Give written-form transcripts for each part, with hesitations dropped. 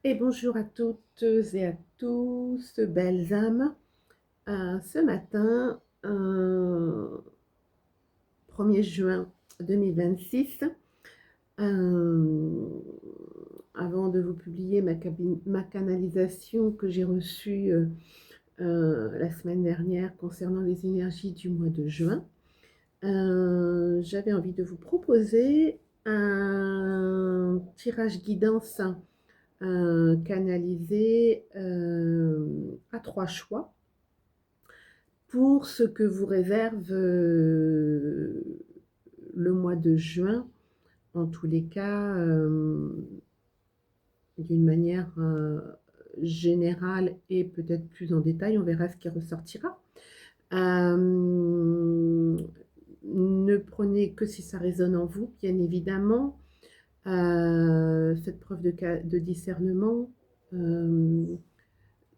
Et bonjour à toutes et à tous, belles âmes. Ce matin, 1er juin 2026, avant de vous publier ma canalisation que j'ai reçue la semaine dernière concernant les énergies du mois de juin, j'avais envie de vous proposer un tirage guidance canalisé à 3 choix pour ce que vous réserve le mois de juin, en tous les cas, d'une manière générale et peut-être plus en détail, on verra ce qui ressortira. Ne prenez que si ça résonne en vous, bien évidemment. Cette preuve de discernement,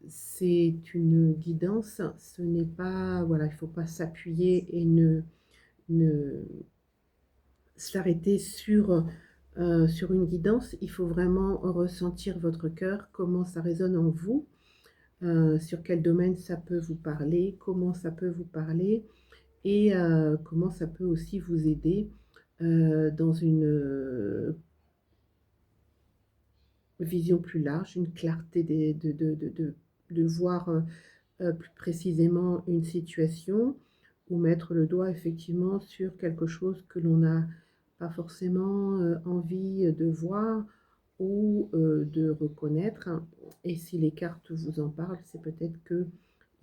c'est une guidance, ce n'est pas, voilà, il ne faut pas s'appuyer et ne s'arrêter sur une guidance. Il faut vraiment ressentir votre cœur, comment ça résonne en vous, sur quel domaine ça peut vous parler, comment ça peut vous parler et comment ça peut aussi vous aider dans une vision plus large, une clarté de voir plus précisément une situation ou mettre le doigt effectivement sur quelque chose que l'on n'a pas forcément envie de voir ou de reconnaître. Et si les cartes vous en parlent, c'est peut-être que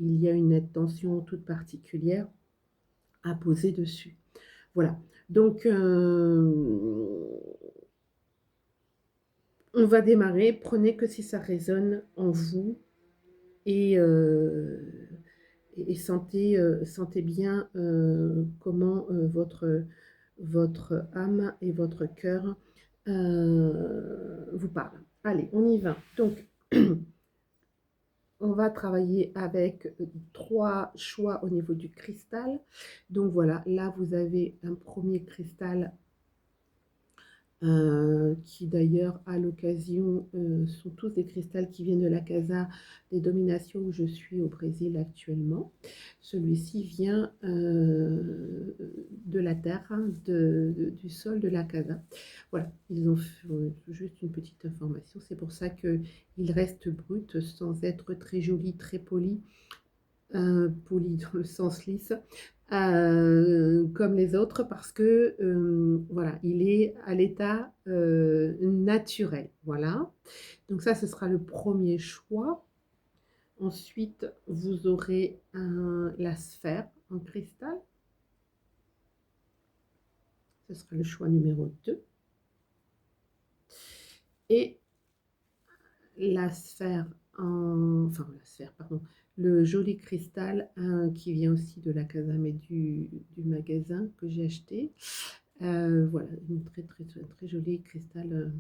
il y a une intention toute particulière à poser dessus. Voilà. Donc, on va démarrer. Prenez que si ça résonne en vous et, sentez bien comment votre âme et votre cœur vous parlent. Allez, on y va. Donc, on va travailler avec 3 choix au niveau du cristal. Donc voilà, là vous avez un premier cristal qui d'ailleurs à l'occasion sont tous des cristals qui viennent de la Casa des Dominations où je suis au Brésil actuellement. Celui-ci vient de la terre, hein, du sol de la Casa. Voilà, ils ont fait juste une petite information, c'est pour ça qu'il reste brut sans être très joli, très poli. Poli dans le sens lisse, comme les autres, parce que voilà, il est à l'état naturel. Voilà. Donc ça, ce sera le premier choix. Ensuite, vous aurez la sphère en cristal. Ce sera le choix numéro 2. Et la sphère pardon, le joli cristal qui vient aussi de la Casa, mais du magasin que j'ai acheté. Voilà, une très jolie cristal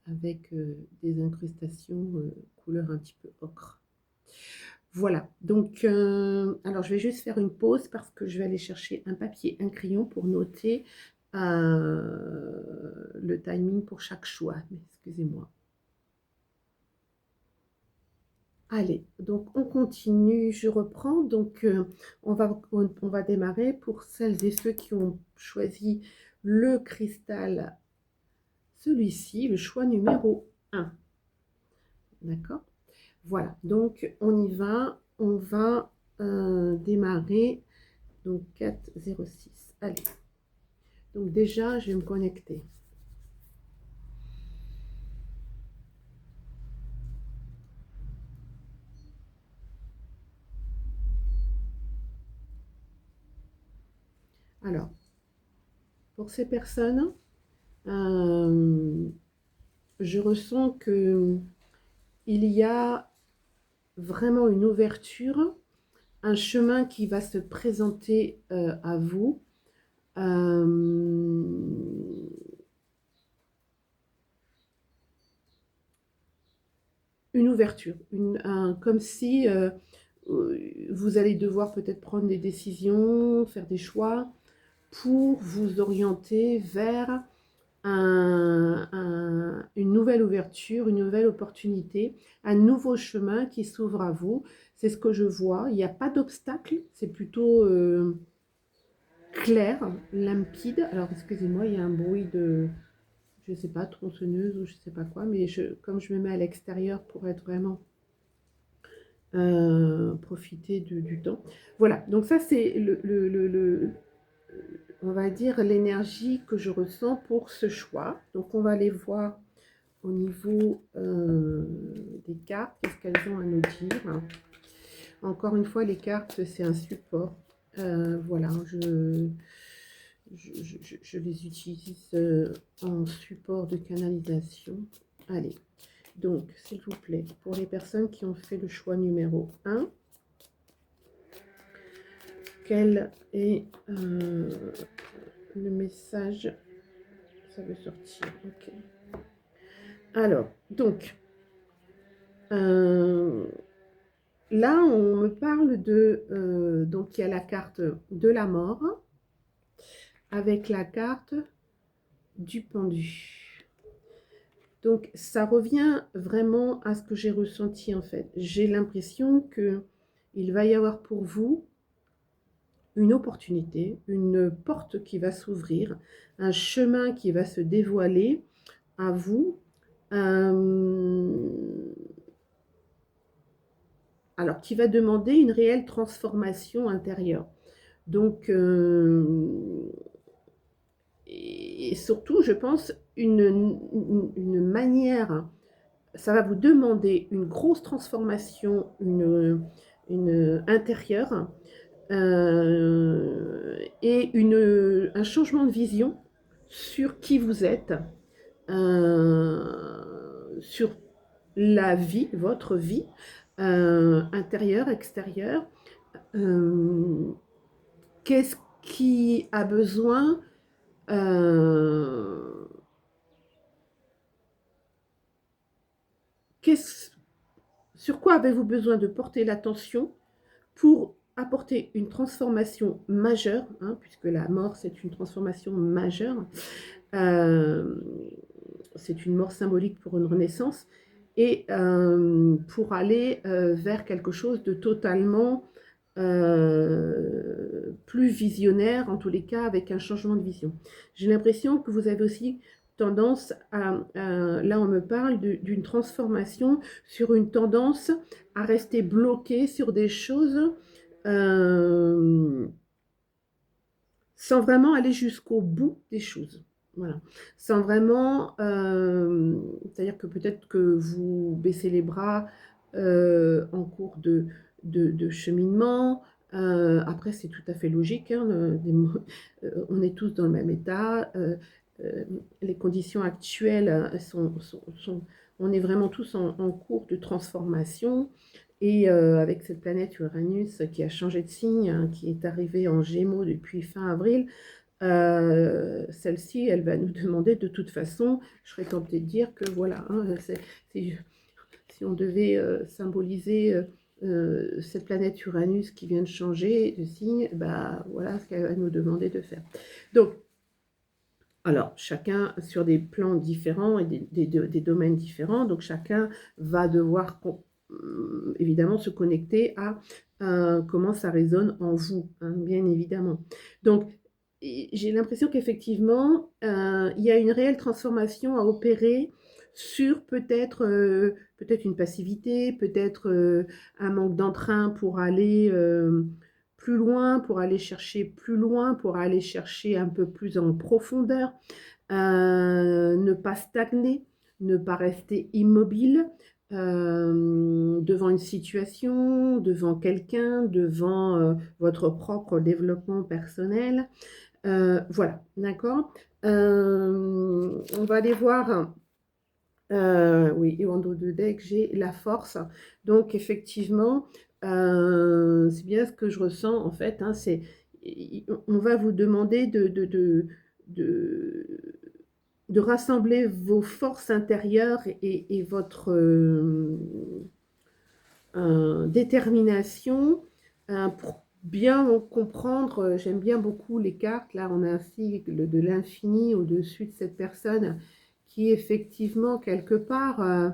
avec des incrustations couleur un petit peu ocre. Voilà, donc alors je vais juste faire une pause parce que je vais aller chercher un papier, un crayon pour noter le timing pour chaque choix. Excusez-moi. Allez, donc on continue, je reprends. Donc on va démarrer pour celles et ceux qui ont choisi le cristal, celui-ci, le choix numéro 1. D'accord? Voilà, donc on y va, on va démarrer. Donc 406. Allez, donc déjà je vais me connecter. Alors, pour ces personnes, je ressens que il y a vraiment une ouverture, un chemin qui va se présenter à vous. Une ouverture, comme si vous allez devoir peut-être prendre des décisions, faire des choix pour vous orienter vers une nouvelle ouverture, une nouvelle opportunité, un nouveau chemin qui s'ouvre à vous. C'est ce que je vois. Il n'y a pas d'obstacle, c'est plutôt clair, limpide. Alors, excusez-moi, il y a un bruit de, je ne sais pas, tronçonneuse ou je ne sais pas quoi, mais comme je me mets à l'extérieur pour être vraiment profiter du temps. Voilà, donc ça c'est on va dire l'énergie que je ressens pour ce choix. Donc on va aller voir au niveau des cartes, qu'est-ce qu'elles ont à nous dire. Encore une fois, les cartes, c'est un support. Voilà, je les utilise en support de canalisation. Allez, donc, s'il vous plaît, pour les personnes qui ont fait le choix numéro 1, quel est le message? Ça veut sortir, ok. Alors, donc, là, on me parle de... donc, il y a la carte de la mort avec la carte du pendu. Donc, ça revient vraiment à ce que j'ai ressenti, en fait. J'ai l'impression qu'il va y avoir pour vous une opportunité, une porte qui va s'ouvrir, un chemin qui va se dévoiler à vous. Alors, qui va demander une réelle transformation intérieure. Donc, et surtout, je pense, une manière, ça va vous demander une grosse transformation, une intérieure, et un changement de vision sur qui vous êtes, sur la vie, votre vie, intérieure, extérieure. Qu'est-ce qui a besoin sur quoi avez-vous besoin de porter l'attention pour apporter une transformation majeure, hein, puisque la mort, c'est une transformation majeure. C'est une mort symbolique pour une renaissance, et pour aller vers quelque chose de totalement plus visionnaire, en tous les cas, avec un changement de vision. J'ai l'impression que vous avez aussi tendance là on me parle d'une transformation sur une tendance à rester bloqué sur des choses sans vraiment aller jusqu'au bout des choses. Voilà. Sans vraiment, c'est-à-dire que peut-être que vous baissez les bras en cours de cheminement. Après, c'est tout à fait logique. Hein, on est tous dans le même état. Les conditions actuelles on est vraiment tous en cours de transformation. Et avec cette planète Uranus qui a changé de signe, hein, qui est arrivée en Gémeaux depuis fin avril, celle-ci, elle va nous demander de toute façon, je serais tentée de dire que voilà, hein, si on devait symboliser cette planète Uranus qui vient de changer de signe, bah, voilà ce qu'elle va nous demander de faire. Donc, alors, chacun sur des plans différents et des domaines différents, donc chacun va devoir évidemment se connecter à comment ça résonne en vous, hein, bien évidemment. Donc, j'ai l'impression qu'effectivement, il y a une réelle transformation à opérer sur peut-être une passivité, peut-être un manque d'entrain pour aller plus loin, pour aller chercher plus loin, pour aller chercher un peu plus en profondeur, ne pas stagner, ne pas rester immobile devant une situation, devant quelqu'un, devant votre propre développement personnel. Voilà, d'accord. On va aller voir. Oui, et en dos de deck, j'ai la force. Donc, effectivement, c'est bien ce que je ressens, en fait. Hein, on va vous demander de rassembler vos forces intérieures et votre détermination pour bien comprendre, j'aime bien beaucoup les cartes. Là, on a un sigle de l'infini au-dessus de cette personne qui effectivement, quelque part,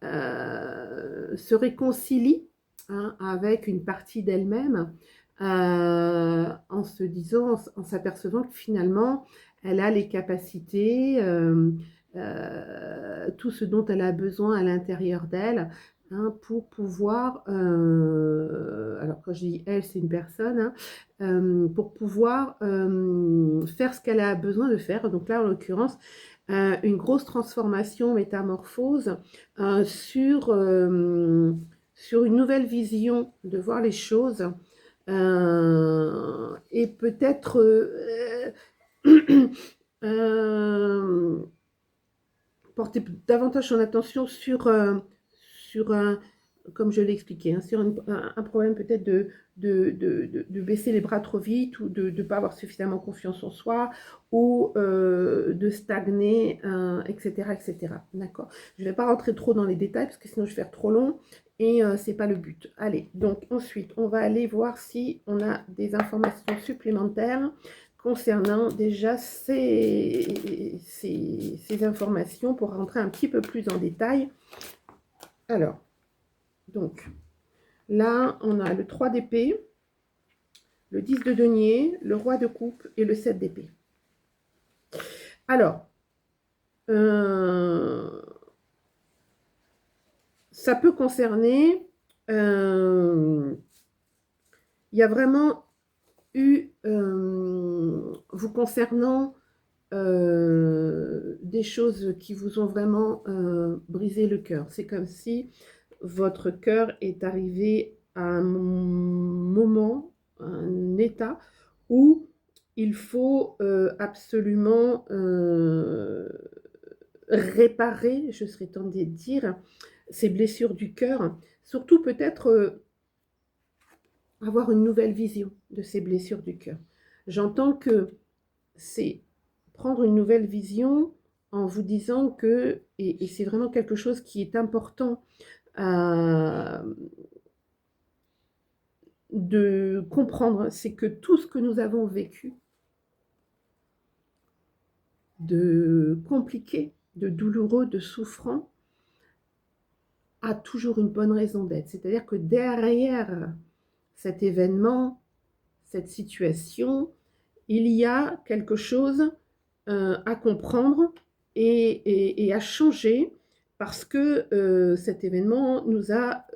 se réconcilie, hein, avec une partie d'elle-même, en se disant, en s'apercevant que finalement, elle a les capacités, tout ce dont elle a besoin à l'intérieur d'elle, hein, pour pouvoir, alors quand je dis elle, c'est une personne, hein, pour pouvoir faire ce qu'elle a besoin de faire. Donc là, en l'occurrence, une grosse transformation, métamorphose, sur une nouvelle vision de voir les choses, et peut-être euh, porter davantage son attention sur un, comme je l'ai expliqué, hein, sur un problème peut-être de baisser les bras trop vite, ou de ne pas avoir suffisamment confiance en soi, ou de stagner, etc., etc. D'accord. Je ne vais pas rentrer trop dans les détails parce que sinon je vais faire trop long et ce n'est pas le but. Allez, donc ensuite, on va aller voir si on a des informations supplémentaires concernant déjà ces informations pour rentrer un petit peu plus en détail. Alors, donc, là, on a le 3 d'épée, le 10 de denier, le roi de coupe et le 7 d'épée. Alors, ça peut concerner, il y a vraiment eu, vous concernant, des choses qui vous ont vraiment brisé le cœur. C'est comme si votre cœur est arrivé à un moment, un état où il faut absolument réparer, je serais tentée de dire, ces blessures du cœur, surtout peut-être avoir une nouvelle vision de ces blessures du cœur. J'entends que c'est prendre une nouvelle vision en vous disant que, et c'est vraiment quelque chose qui est important de comprendre, c'est que tout ce que nous avons vécu, de compliqué, de douloureux, de souffrant, a toujours une bonne raison d'être. C'est-à-dire que derrière cet événement, cette situation, il y a quelque chose à comprendre et à changer, parce que cet événement nous a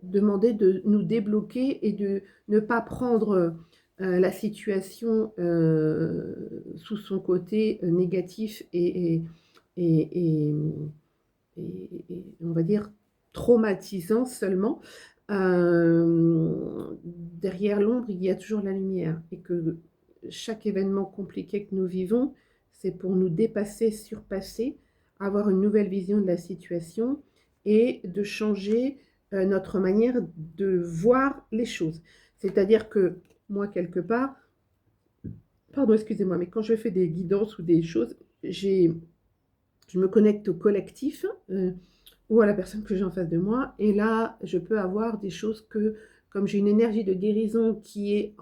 demandé de nous débloquer et de ne pas prendre la situation sous son côté négatif et, on va dire traumatisant seulement. Derrière l'ombre, il y a toujours la lumière, et que chaque événement compliqué que nous vivons, c'est pour nous dépasser, surpasser, avoir une nouvelle vision de la situation et de changer notre manière de voir les choses. C'est-à-dire que moi, quelque part, pardon, excusez-moi, mais quand je fais des guidances ou des choses, je me connecte au collectif, ou à la personne que j'ai en face de moi, et là, je peux avoir des choses que, comme j'ai une énergie de guérison qui est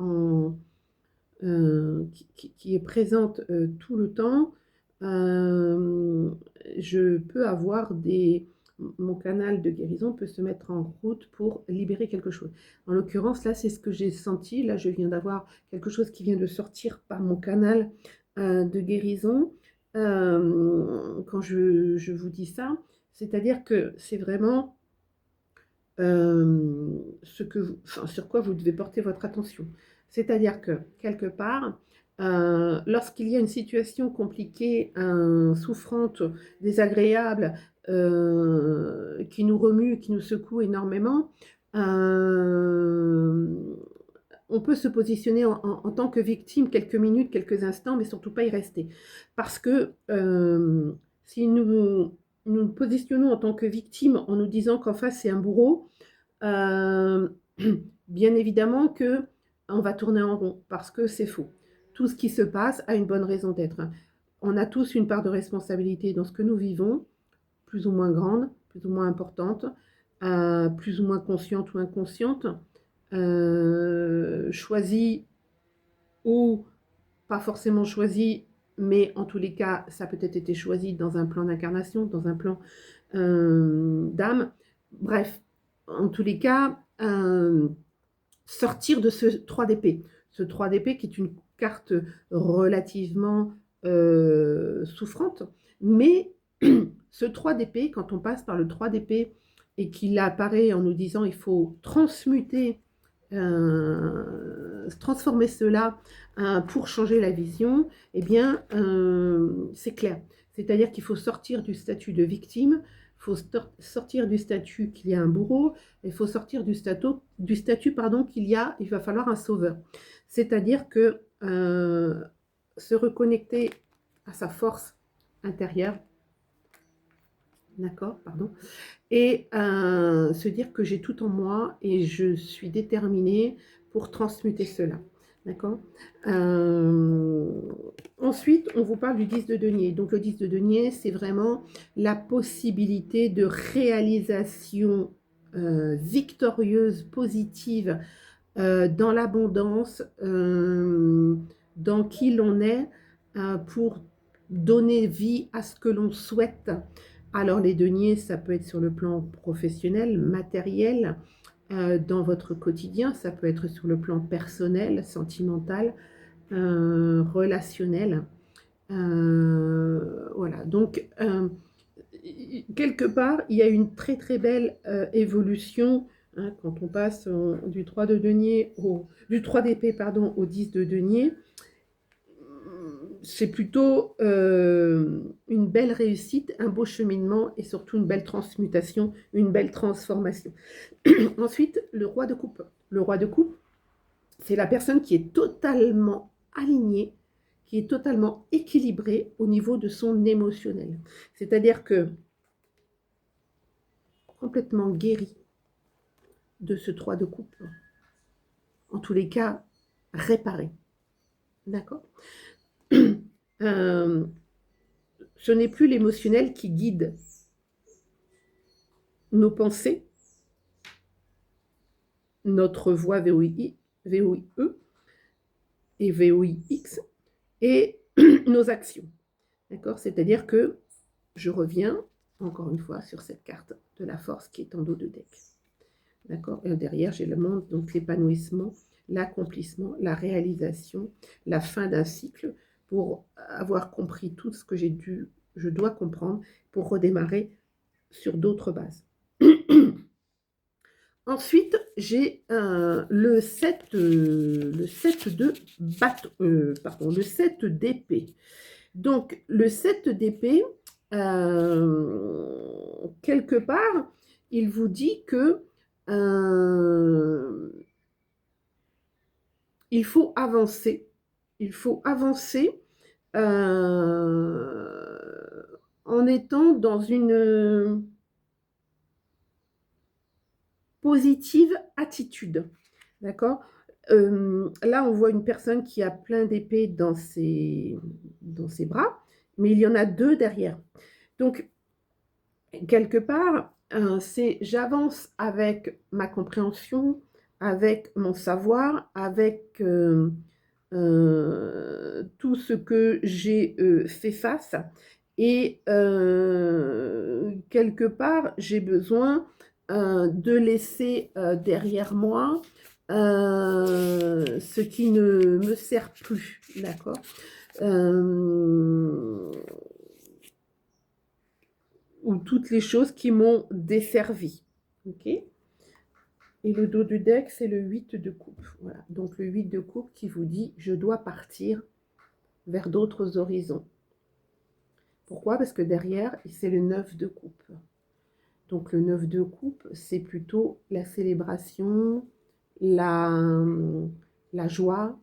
qui est présente tout le temps, je peux avoir mon canal de guérison peut se mettre en route pour libérer quelque chose. En l'occurrence, là, c'est ce que j'ai senti. Là, je viens d'avoir quelque chose qui vient de sortir par mon canal de guérison. Quand je vous dis ça, c'est-à-dire que c'est vraiment sur quoi vous devez porter votre attention. C'est-à-dire que, quelque part, lorsqu'il y a une situation compliquée, souffrante, désagréable, qui nous remue, qui nous secoue énormément, on peut se positionner en tant que victime quelques minutes, quelques instants, mais surtout pas y rester. Parce que si nous positionnons en tant que victime en nous disant qu'en face c'est un bourreau, bien évidemment que on va tourner en rond, parce que c'est faux. Tout ce qui se passe a une bonne raison d'être. On a tous une part de responsabilité dans ce que nous vivons, plus ou moins grande, plus ou moins importante, plus ou moins consciente ou inconsciente, choisi ou pas forcément choisi, mais en tous les cas, ça a peut-être été choisi dans un plan d'incarnation, dans un plan d'âme. Bref, en tous les cas, sortir de ce 3 d'épée. Ce 3 d'épée qui est une carte relativement souffrante, mais ce 3 d'épée, quand on passe par le 3 d'épée et qu'il apparaît en nous disant il faut transmuter, transformer cela pour changer la vision, eh bien, c'est clair. C'est-à-dire qu'il faut sortir du statut de victime, il faut sortir du statut qu'il y a un bourreau, il faut sortir du statut il va falloir un sauveur. C'est-à-dire que se reconnecter à sa force intérieure, d'accord, pardon, et se dire que j'ai tout en moi et je suis déterminée pour transmuter cela. D'accord. Ensuite, on vous parle du 10 de denier. Donc, le 10 de denier, c'est vraiment la possibilité de réalisation victorieuse, positive, dans l'abondance, dans qui l'on est, pour donner vie à ce que l'on souhaite. Alors les deniers, ça peut être sur le plan professionnel, matériel, dans votre quotidien, ça peut être sur le plan personnel, sentimental, relationnel. Voilà, donc quelque part, il y a une très très belle évolution hein, quand on passe du 3 de denier du 3 d'épée pardon, au 10 de denier. C'est plutôt une belle réussite, un beau cheminement et surtout une belle transmutation, une belle transformation. Ensuite, le roi de coupe. Le roi de coupe, c'est la personne qui est totalement alignée, qui est totalement équilibrée au niveau de son émotionnel. C'est-à-dire que complètement guéri de ce 3 de coupe. En tous les cas, réparé. D'accord. Ce n'est plus l'émotionnel qui guide nos pensées, notre voix VOIE et VOIX et nos actions. D'accord. C'est-à-dire que je reviens encore une fois sur cette carte de la force qui est en dos de deck. D'accord. Et derrière, j'ai le monde, donc l'épanouissement, l'accomplissement, la réalisation, la fin d'un cycle pour avoir compris tout ce que je dois comprendre pour redémarrer sur d'autres bases. Ensuite, j'ai le 7 d'épée. Donc, le 7 d'épée, quelque part, il vous dit que il faut avancer. Il faut avancer en étant dans une positive attitude. D'accord. Là, on voit une personne qui a plein d'épées dans ses bras, mais il y en a 2 derrière. Donc, quelque part, c'est j'avance avec ma compréhension, avec mon savoir, avec tout ce que j'ai fait face. Et quelque part, j'ai besoin de laisser derrière moi ce qui ne me sert plus, d'accord. Ou toutes les choses qui m'ont desservi, ok. Et le dos du deck, c'est le 8 de coupe. Voilà. Donc le 8 de coupe qui vous dit je dois partir vers d'autres horizons. Pourquoi? Parce que derrière, c'est le 9 de coupe. Donc le 9 de coupe, c'est plutôt la célébration, la joie,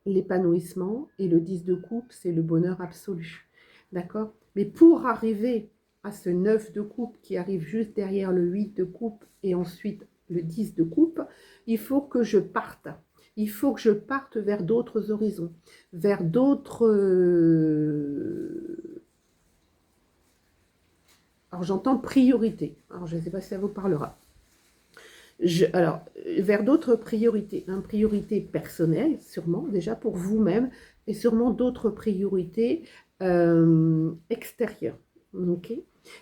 l'épanouissement. Et le 10 de coupe, c'est le bonheur absolu. D'accord? Mais pour arriver à ce 9 de coupe qui arrive juste derrière le 8 de coupe et ensuite le 10 de coupe, il faut que je parte. Il faut que je parte vers d'autres horizons, vers d'autres... Alors j'entends priorité. Alors je ne sais pas si ça vous parlera. Alors, vers d'autres priorités. Une priorité personnelle, sûrement, déjà pour vous-même, et sûrement d'autres priorités extérieures. Ok.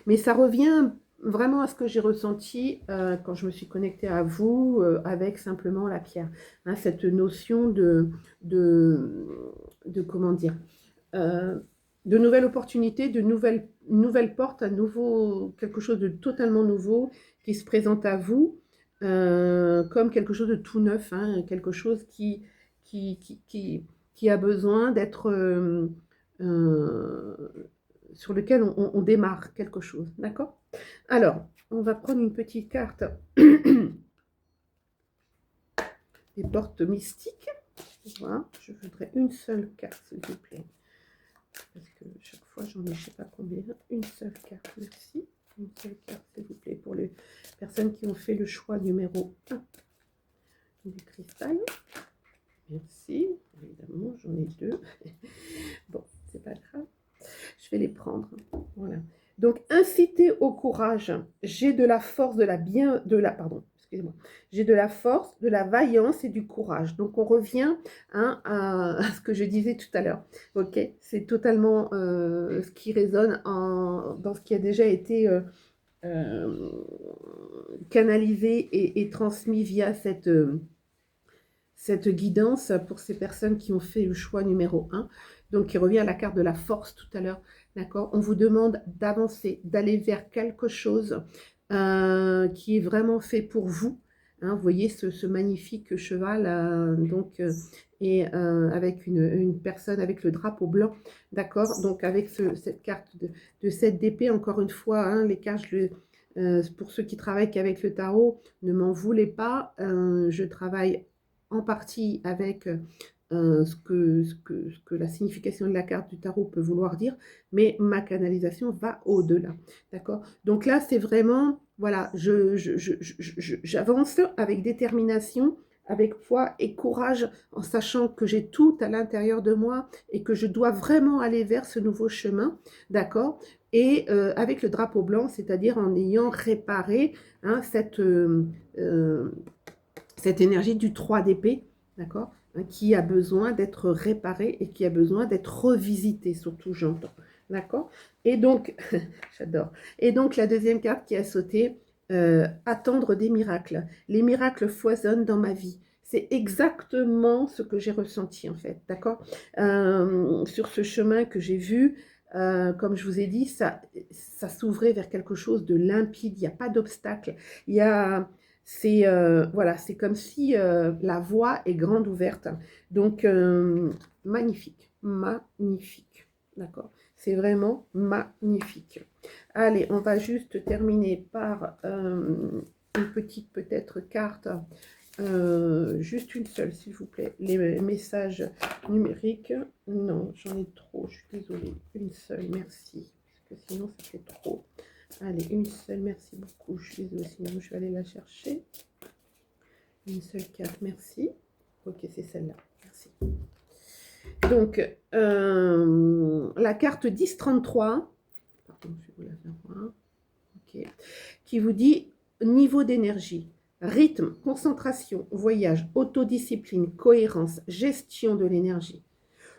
Mais ça revient vraiment à ce que j'ai ressenti quand je me suis connectée à vous avec simplement la pierre. Hein, cette notion de, comment dire, euh, de nouvelles opportunités, de nouvelles portes, à nouveau, quelque chose de totalement nouveau qui se présente à vous comme quelque chose de tout neuf, hein, quelque chose qui, qui, qui, qui a besoin d'être euh, sur lequel on démarre quelque chose. D'accord? Alors, on va prendre une petite carte des portes mystiques. Voilà, je voudrais une seule carte, s'il vous plaît. Parce que chaque fois, j'en ai je ne sais pas combien. Une seule carte, merci. Une seule carte, s'il vous plaît, pour les personnes qui ont fait le choix numéro 1 du cristal. Merci. Évidemment, j'en ai 2. Bon, c'est pas grave. Je vais les prendre. Voilà. Donc, inciter au courage. J'ai de la force, pardon, excusez-moi. J'ai de la force, de la vaillance et du courage. Donc, on revient hein, à ce que je disais tout à l'heure. Ok, c'est totalement ce qui résonne dans ce qui a déjà été canalisé et transmis via cette guidance pour ces personnes qui ont fait le choix numéro 1. Donc, qui revient à la carte de la force tout à l'heure. D'accord? On vous demande d'avancer, d'aller vers quelque chose qui est vraiment fait pour vous. Hein, vous voyez ce magnifique cheval, et avec une personne avec le drapeau blanc. D'accord? Donc, avec cette carte de 7 d'épée, encore une fois, hein, les cartes, pour ceux qui travaillent qu'avec le tarot, ne m'en voulez pas. Je travaille en partie avec ce que la signification de la carte du tarot peut vouloir dire, mais ma canalisation va au-delà. D'accord? Donc là, c'est vraiment, voilà, j'avance avec détermination, avec foi et courage, en sachant que j'ai tout à l'intérieur de moi et que je dois vraiment aller vers ce nouveau chemin. D'accord? Et avec le drapeau blanc, c'est-à-dire en ayant réparé hein, cette énergie du 3 d'épée, d'accord, hein, qui a besoin d'être réparée et qui a besoin d'être revisitée, surtout j'entends, d'accord. Et donc, j'adore. Et donc la deuxième carte qui a sauté, attendre des miracles. Les miracles foisonnent dans ma vie. C'est exactement ce que j'ai ressenti en fait, d'accord. Sur ce chemin que j'ai vu, comme je vous ai dit, ça s'ouvrait vers quelque chose de limpide. Il n'y a pas d'obstacle. Il y a voilà, c'est comme si la voie est grande ouverte. Donc, magnifique, magnifique. D'accord? C'est vraiment magnifique. Allez, on va juste terminer par une petite peut-être carte. Juste une seule, s'il vous plaît. Les messages numériques. Non, j'en ai trop, je suis désolée. Une seule, merci. Parce que sinon, ça fait trop. Allez, une seule, merci beaucoup. Je suis désolée, sinon je vais aller la chercher. Une seule carte, merci. Ok, c'est celle-là, merci. Donc, la carte 1033, pardon, je vais vous la faire voir. Ok, qui vous dit niveau d'énergie, rythme, concentration, voyage, autodiscipline, cohérence, gestion de l'énergie.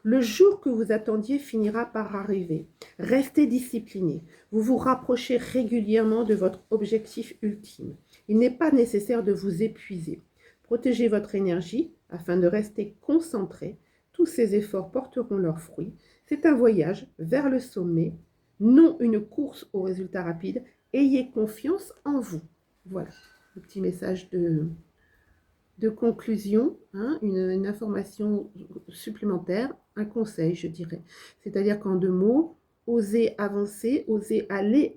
Le jour que vous attendiez finira par arriver. Restez discipliné. Vous vous rapprochez régulièrement de votre objectif ultime. Il n'est pas nécessaire de vous épuiser. Protégez votre énergie afin de rester concentré. Tous ces efforts porteront leurs fruits. C'est un voyage vers le sommet, non une course aux résultats rapides. Ayez confiance en vous. Voilà, le petit message de conclusion, hein, une information supplémentaire, un conseil, je dirais. C'est-à-dire qu'en 2 mots, oser avancer, oser aller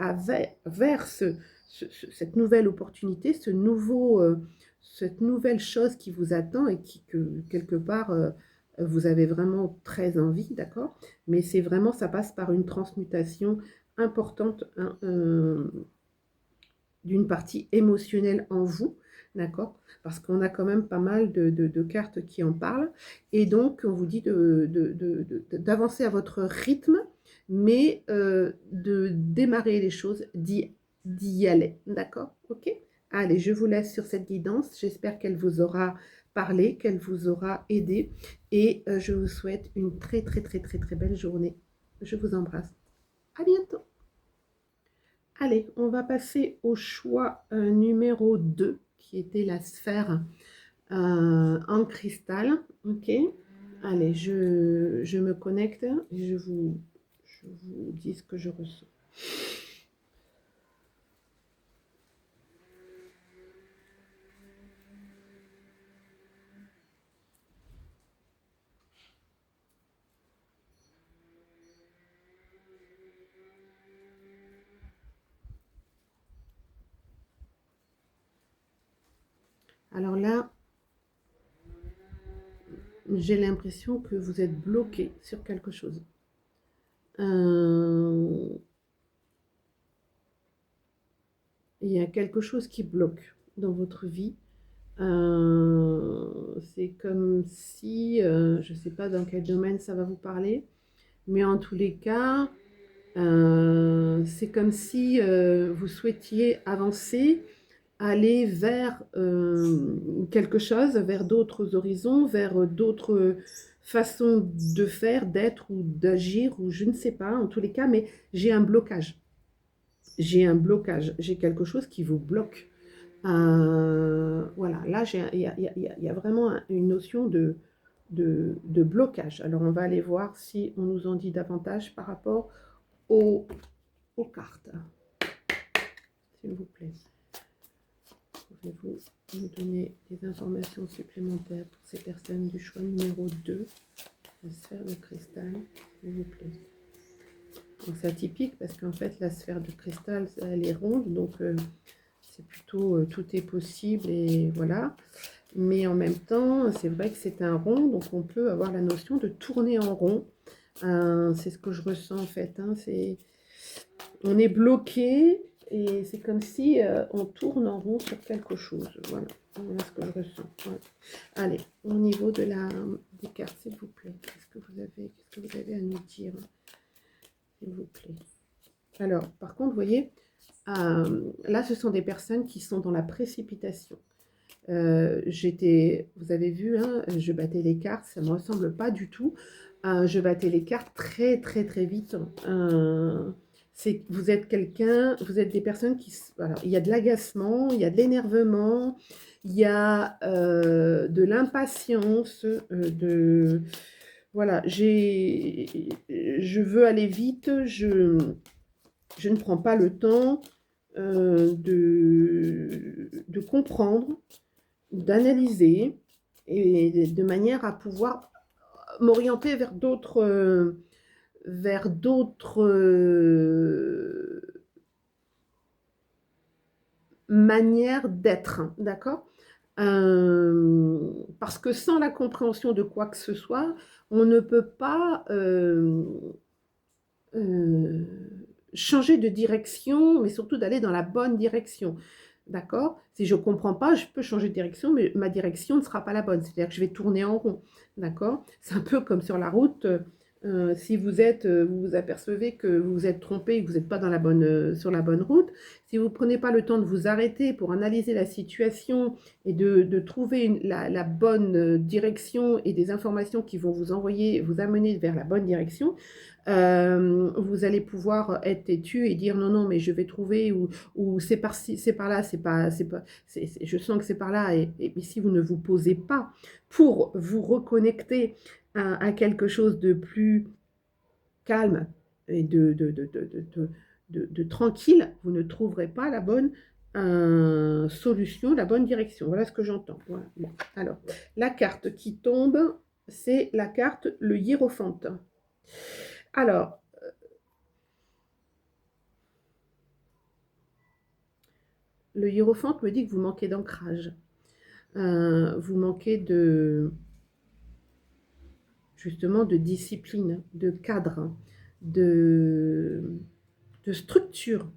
vers cette nouvelle opportunité, cette nouvelle chose qui vous attend et que quelque part, vous avez vraiment très envie, d'accord? Mais c'est vraiment, ça passe par une transmutation importante hein, d'une partie émotionnelle en vous, d'accord? Parce qu'on a quand même pas mal de cartes qui en parlent. Et donc, on vous dit d'avancer à votre rythme, mais de démarrer les choses, d'y aller, d'accord? Ok? Allez, je vous laisse sur cette guidance. J'espère qu'elle vous aura parlé, qu'elle vous aura aidé. Et je vous souhaite une très, très, très, très, très belle journée. Je vous embrasse. À bientôt. Allez, on va passer au choix numéro 2, qui était la sphère en cristal. Ok. Allez, je me connecte et je vous dis ce que je ressens. Alors là, j'ai l'impression que vous êtes bloqué sur quelque chose. Il y a quelque chose qui bloque dans votre vie. C'est comme si, je ne sais pas dans quel domaine ça va vous parler, mais en tous les cas, c'est comme si vous souhaitiez avancer, aller vers quelque chose, vers d'autres horizons, vers d'autres façons de faire, d'être ou d'agir, ou je ne sais pas, en tous les cas, mais j'ai un blocage. J'ai un blocage, j'ai quelque chose qui vous bloque. Voilà, là, il y a vraiment une notion de blocage. Alors, on va aller voir si on nous en dit davantage par rapport aux cartes. S'il vous plaît. Pouvez-vous nous donner des informations supplémentaires pour ces personnes du choix numéro 2, la sphère de cristal, s'il vous plaît. C'est atypique parce qu'en fait, la sphère de cristal, elle est ronde, donc c'est plutôt tout est possible et voilà. Mais en même temps, c'est vrai que c'est un rond, donc on peut avoir la notion de tourner en rond. C'est ce que je ressens en fait. Hein, on est bloqué et c'est comme si on tourne en rond sur quelque chose. Voilà, voilà ce que je ressens. Voilà. Allez, au niveau des cartes, s'il vous plaît, qu'est-ce que vous avez à nous dire, s'il vous plaît. Alors, par contre, vous voyez, là, ce sont des personnes qui sont dans la précipitation. Vous avez vu, hein, je battais les cartes, ça ne me ressemble pas du tout. Je battais les cartes très, très, très vite. Vous êtes vous êtes des personnes qui... Alors, il y a de l'agacement, il y a de l'énervement, il y a de l'impatience, Voilà, je veux aller vite, je ne prends pas le temps de comprendre, d'analyser, et de manière à pouvoir m'orienter vers d'autres manières d'être, d'accord. Parce que sans la compréhension de quoi que ce soit, on ne peut pas changer de direction, mais surtout d'aller dans la bonne direction. D'accord? Si je ne comprends pas, je peux changer de direction, mais ma direction ne sera pas la bonne. C'est-à-dire que je vais tourner en rond. D'accord? C'est un peu comme sur la route. Si vous vous apercevez que vous vous êtes trompé, que vous n'êtes pas sur la bonne route, si vous ne prenez pas le temps de vous arrêter pour analyser la situation et de trouver la bonne direction et des informations qui vont vous amener vers la bonne direction, vous allez pouvoir être têtu et dire non, non, mais je vais trouver, ou c'est par-ci, c'est par là, je sens que c'est par là, mais si vous ne vous posez pas pour vous reconnecter à quelque chose de plus calme et de tranquille, vous ne trouverez pas la bonne solution, la bonne direction. Voilà ce que j'entends. Voilà. Bon. Alors, la carte qui tombe, c'est la carte le hiérophante. Alors, le hiérophante me dit que vous manquez d'ancrage. Vous manquez justement de discipline, de cadre, de structure.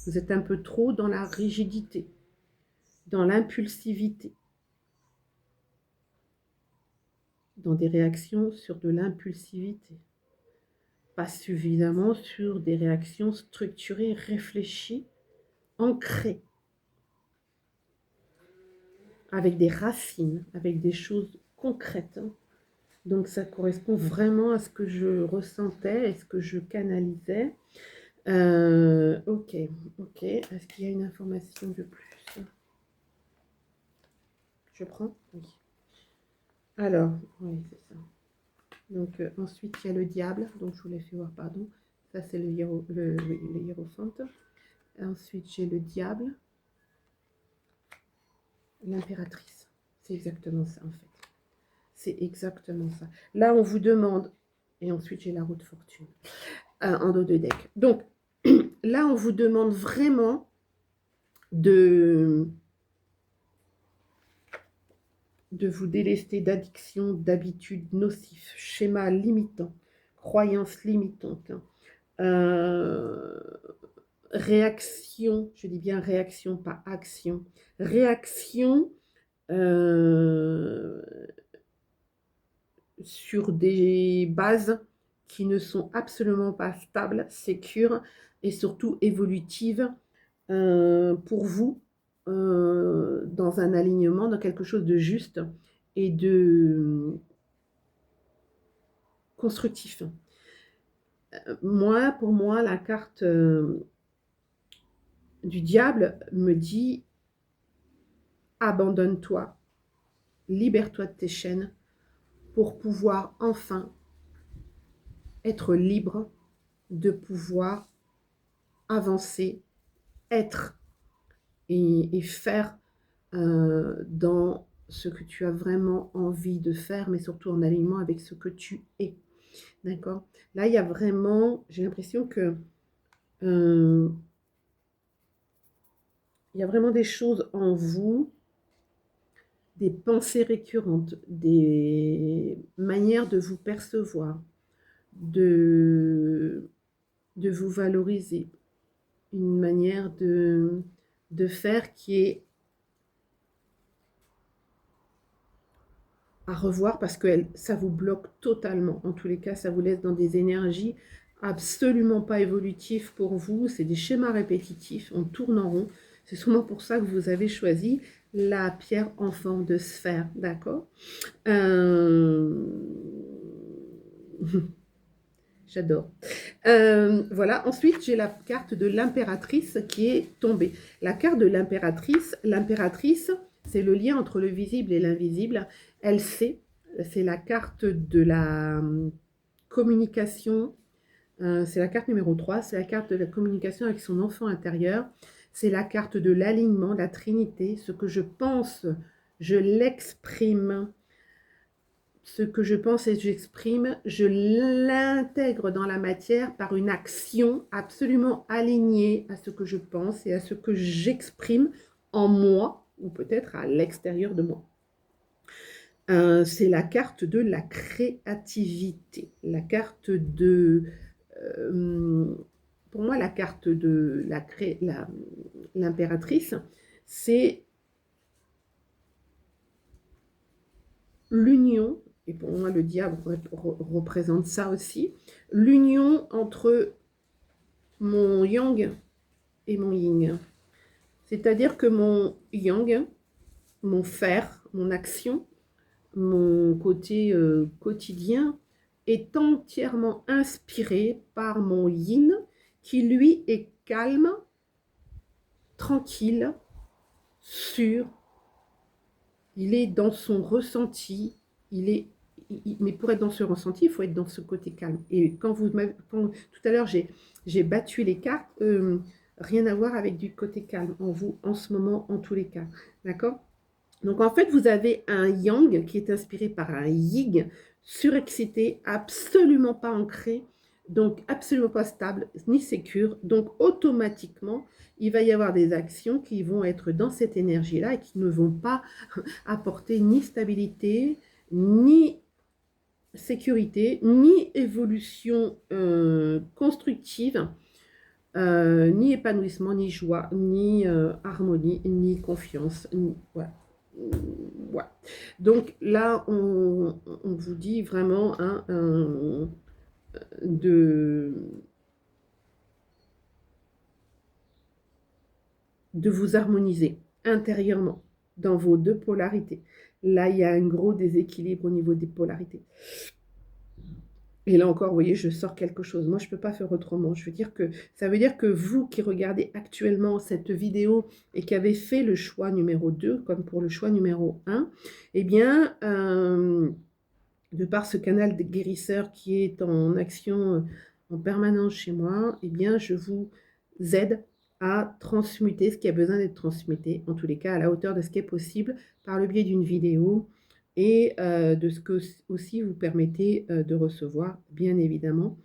Vous êtes un peu trop dans la rigidité, dans l'impulsivité, dans des réactions sur de l'impulsivité. Pas suffisamment sur des réactions structurées, réfléchies, ancrées. avec des racines, avec des choses concrètes, hein. Donc ça correspond vraiment à ce que je ressentais et ce que je canalisais. Ok, ok. Est-ce qu'il y a une information de plus? Je prends? Oui. Alors, oui, c'est ça. Donc ensuite, il y a le diable. Donc je vous l'ai fait voir, pardon. Ça, c'est le hiérophante. Ensuite, j'ai le diable. L'impératrice. C'est exactement ça, en fait. C'est exactement ça. Là, on vous demande... Et ensuite, j'ai la roue de fortune en dos de deck. Donc, là, on vous demande vraiment de vous délester d'addictions, d'habitudes nocives, schémas limitants, croyances limitantes, hein. Euh, réaction, je dis bien réaction, pas action, réaction euh, sur des bases qui ne sont absolument pas stables, sécures et surtout évolutives pour vous dans un alignement, dans quelque chose de juste et de constructif. Pour moi, la carte du diable me dit abandonne-toi, libère-toi de tes chaînes pour pouvoir enfin être libre de pouvoir avancer, être et faire dans ce que tu as vraiment envie de faire, mais surtout en alignement avec ce que tu es. D'accord? Là, il y a vraiment, j'ai l'impression que il y a vraiment des choses en vous, des pensées récurrentes, des manières de vous percevoir, de vous valoriser, une manière de faire qui est à revoir parce que ça vous bloque totalement. En tous les cas, ça vous laisse dans des énergies absolument pas évolutives pour vous. C'est des schémas répétitifs, on tourne en rond. C'est sûrement pour ça que vous avez choisi la pierre en forme de sphère, d'accord? J'adore. Voilà, ensuite j'ai la carte de l'impératrice qui est tombée. La carte de l'impératrice, c'est le lien entre le visible et l'invisible. Elle sait, c'est la carte de la communication, c'est la carte numéro 3, c'est la carte de la communication avec son enfant intérieur. C'est la carte de l'alignement, la trinité. Ce que je pense, je l'exprime. Ce que je pense et j'exprime, je l'intègre dans la matière par une action absolument alignée à ce que je pense et à ce que j'exprime en moi ou peut-être à l'extérieur de moi. C'est la carte de la créativité, la carte de... pour moi, la carte de l'impératrice, c'est l'union, et pour moi le diable représente ça aussi, l'union entre mon yang et mon yin. C'est-à-dire que mon yang, mon faire, mon action, mon côté quotidien est entièrement inspiré par mon yin qui lui est calme, tranquille, sûr, il est dans son ressenti, mais pour être dans ce ressenti, il faut être dans ce côté calme. Et quand tout à l'heure, j'ai battu les cartes, rien à voir avec du côté calme en vous, en ce moment, en tous les cas. D'accord? Donc, en fait, vous avez un yang qui est inspiré par un ying, surexcité, absolument pas ancré, donc absolument pas stable, ni sécure. Donc, automatiquement, il va y avoir des actions qui vont être dans cette énergie-là et qui ne vont pas apporter ni stabilité, ni sécurité, ni évolution constructive, ni épanouissement, ni joie, ni harmonie, ni confiance. Ouais. Ouais. Donc là, on vous dit vraiment hein, de vous harmoniser intérieurement. dans vos deux polarités. Là, il y a un gros déséquilibre au niveau des polarités. Et là encore, vous voyez, je sors quelque chose. Moi, je ne peux pas faire autrement. Ça veut dire que vous qui regardez actuellement cette vidéo et qui avez fait le choix numéro 2, comme pour le choix numéro 1, eh bien, de par ce canal de guérisseur qui est en action en permanence chez moi, eh bien, je vous aide à transmuter ce qui a besoin d'être transmuté, en tous les cas à la hauteur de ce qui est possible, par le biais d'une vidéo et de ce que aussi vous permettez de recevoir, bien évidemment,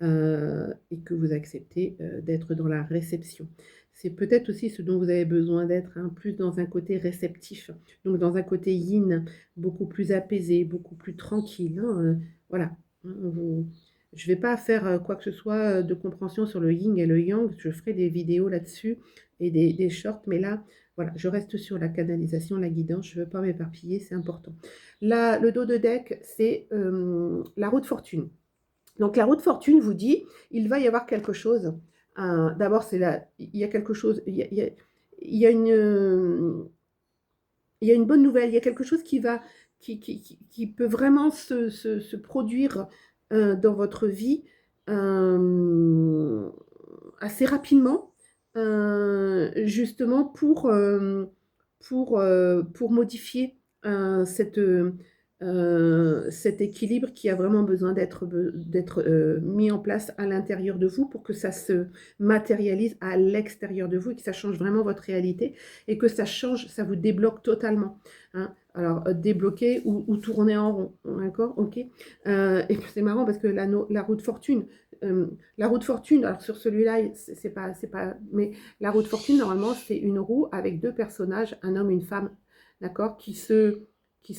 et que vous acceptez d'être dans la réception. C'est peut-être aussi ce dont vous avez besoin d'être, hein, plus dans un côté réceptif, donc dans un côté yin, beaucoup plus apaisé, beaucoup plus tranquille. Hein, voilà. Hein, je ne vais pas faire quoi que ce soit de compréhension sur le yin et le yang. Je ferai des vidéos là-dessus et des shorts, mais là, voilà, je reste sur la canalisation, la guidance. Je ne veux pas m'éparpiller, c'est important. Là, le dos de deck, c'est la roue de fortune. Donc la roue de fortune vous dit, il va y avoir quelque chose. D'abord, il y a quelque chose, il y a une bonne nouvelle, il y a quelque chose qui peut vraiment se produire dans votre vie assez rapidement, justement pour modifier cet équilibre qui a vraiment besoin d'être mis en place à l'intérieur de vous pour que ça se matérialise à l'extérieur de vous et que ça change vraiment votre réalité et que ça change, ça vous débloque totalement. Hein. Alors, débloquer ou tourner en rond, d'accord, ok. Et c'est marrant parce que la roue de fortune, alors sur celui-là, c'est pas, mais la roue de fortune, normalement, c'est une roue avec deux personnages, un homme et une femme, d'accord, qui se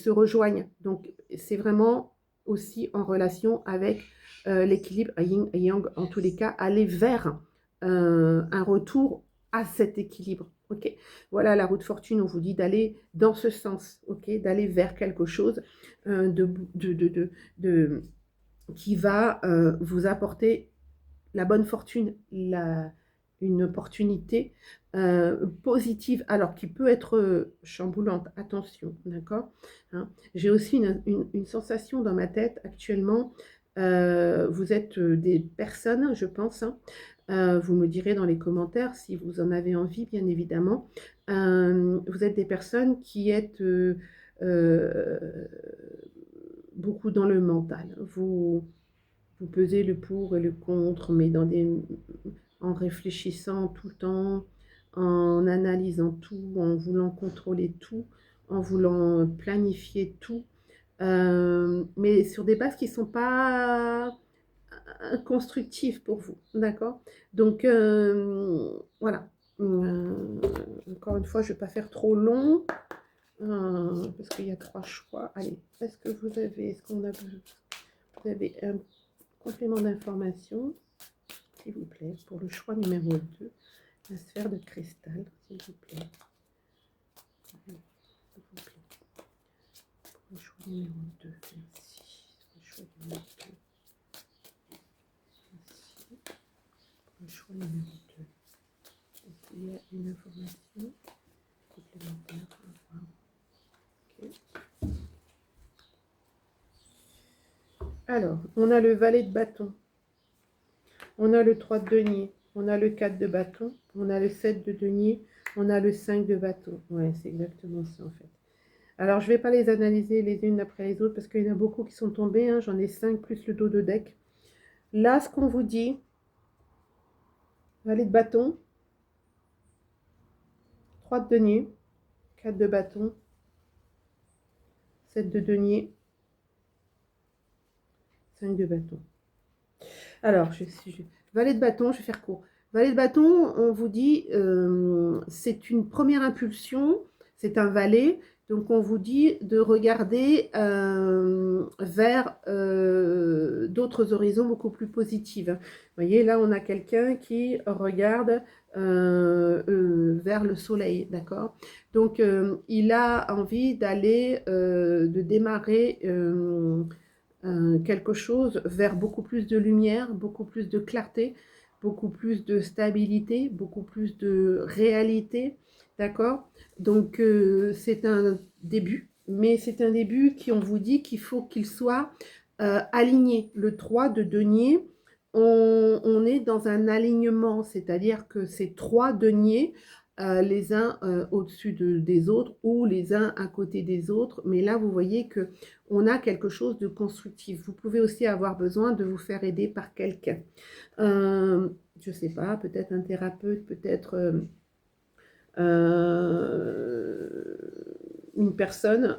rejoignent. Donc, c'est vraiment aussi en relation avec l'équilibre yin et yang, en tous les cas, aller vers un retour à cet équilibre. Ok, voilà la roue de fortune, on vous dit d'aller dans ce sens, ok, d'aller vers quelque chose qui va vous apporter la bonne fortune, une opportunité positive, alors qui peut être chamboulante, attention, d'accord, hein. J'ai aussi une sensation dans ma tête actuellement, vous êtes des personnes, je pense, hein, vous me direz dans les commentaires si vous en avez envie, bien évidemment, vous êtes des personnes qui êtes beaucoup dans le mental, vous pesez le pour et le contre, mais en réfléchissant tout le temps, en analysant tout, en voulant contrôler tout, en voulant planifier tout, mais sur des bases qui ne sont pas constructives pour vous, d'accord? Donc, voilà. Encore une fois, je ne vais pas faire trop long, parce qu'il y a 3 choix. Allez, vous avez un complément d'information, s'il vous plaît, pour le choix numéro 2, la sphère de cristal, s'il vous plaît. S'il vous plaît. Pour le choix numéro 2, merci. Le choix numéro 2. Merci. Pour le choix numéro 2. Est-ce qu'il y a une information complémentaire à voir? Ok. Alors, on a le valet de bâton, on a le 3 de denier, on a le 4 de bâton, on a le 7 de denier, on a le 5 de bâton. Ouais, c'est exactement ça en fait. Alors, je ne vais pas les analyser les unes après les autres parce qu'il y en a beaucoup qui sont tombés, hein. J'en ai 5 plus le dos de deck. Là, ce qu'on vous dit, valet de bâton, 3 de denier, 4 de bâton, 7 de denier, 5 de bâton. Alors, valet de bâton, je vais faire court. Valet de bâton, on vous dit, c'est une première impulsion, c'est un valet, donc on vous dit de regarder vers d'autres horizons beaucoup plus positifs. Vous voyez, là, on a quelqu'un qui regarde vers le soleil, d'accord? Donc, il a envie d'aller, de démarrer quelque chose vers beaucoup plus de lumière, beaucoup plus de clarté, beaucoup plus de stabilité, beaucoup plus de réalité, d'accord? Donc, c'est un début, mais c'est un début qui, on vous dit qu'il faut qu'il soit aligné. Le 3 de denier, on est dans un alignement, c'est-à-dire que c'est 3 deniers, les uns au-dessus des autres ou les uns à côté des autres. Mais là, vous voyez que on a quelque chose de constructif. Vous pouvez aussi avoir besoin de vous faire aider par quelqu'un. Je ne sais pas, peut-être un thérapeute, peut-être une personne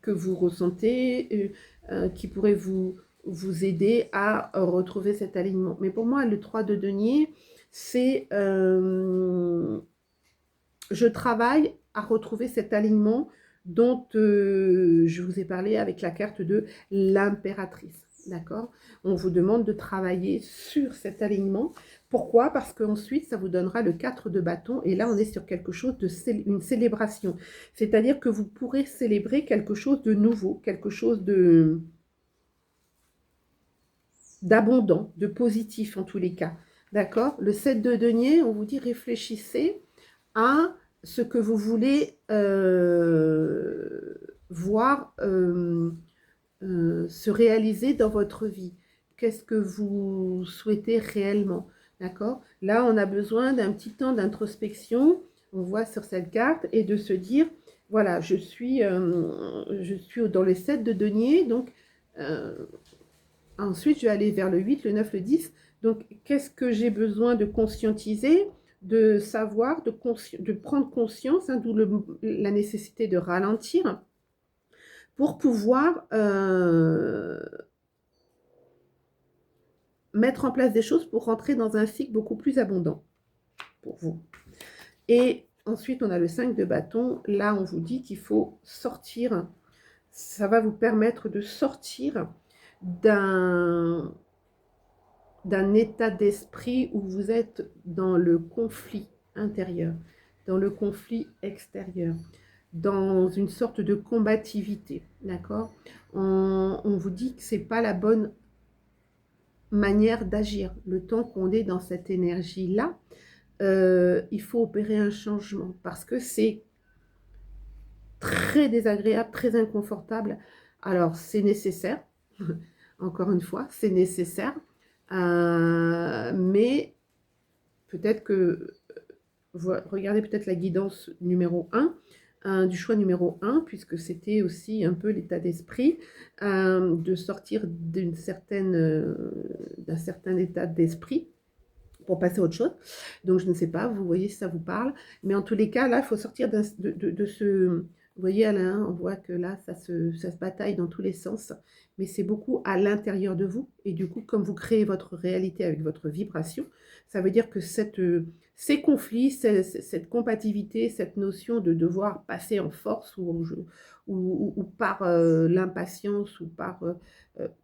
que vous ressentez, qui pourrait vous aider à retrouver cet alignement. Mais pour moi, le 3 de denier, c'est je travaille à retrouver cet alignement dont je vous ai parlé avec la carte de l'impératrice. D'accord? On vous demande de travailler sur cet alignement. Pourquoi? Parce qu'ensuite, ça vous donnera le 4 de bâton. Et là, on est sur quelque chose une célébration. C'est-à-dire que vous pourrez célébrer quelque chose de nouveau, quelque chose d'abondant, de positif en tous les cas. D'accord? Le 7 de denier, on vous dit réfléchissez à ce que vous voulez voir se réaliser dans votre vie. Qu'est-ce que vous souhaitez réellement? D'accord? Là, on a besoin d'un petit temps d'introspection, on voit sur cette carte, et de se dire, voilà, je suis dans les 7 de denier, donc ensuite, je vais aller vers le 8, le 9, le 10. Donc, qu'est-ce que j'ai besoin de conscientiser, de savoir, de prendre conscience, hein, d'où la nécessité de ralentir pour pouvoir mettre en place des choses pour rentrer dans un cycle beaucoup plus abondant pour vous. Et ensuite, on a le 5 de bâton. Là, on vous dit qu'il faut sortir. Ça va vous permettre de sortir d'un état d'esprit où vous êtes dans le conflit intérieur, dans le conflit extérieur, dans une sorte de combativité, d'accord? On vous dit que ce n'est pas la bonne manière d'agir. Le temps qu'on est dans cette énergie-là, il faut opérer un changement parce que c'est très désagréable, très inconfortable. Alors, c'est nécessaire, encore une fois, c'est nécessaire, mais peut-être que, regardez peut-être la guidance numéro 1, du choix numéro 1, puisque c'était aussi un peu l'état d'esprit, de sortir d'un certain état d'esprit pour passer à autre chose. Donc, je ne sais pas, vous voyez si ça vous parle. Mais en tous les cas, là, il faut sortir de ce... Vous voyez, Alain, on voit que là, ça se bataille dans tous les sens. Mais c'est beaucoup à l'intérieur de vous. Et du coup, comme vous créez votre réalité avec votre vibration, ça veut dire que ces conflits, cette compatibilité, cette notion de devoir passer en force ou par l'impatience ou par...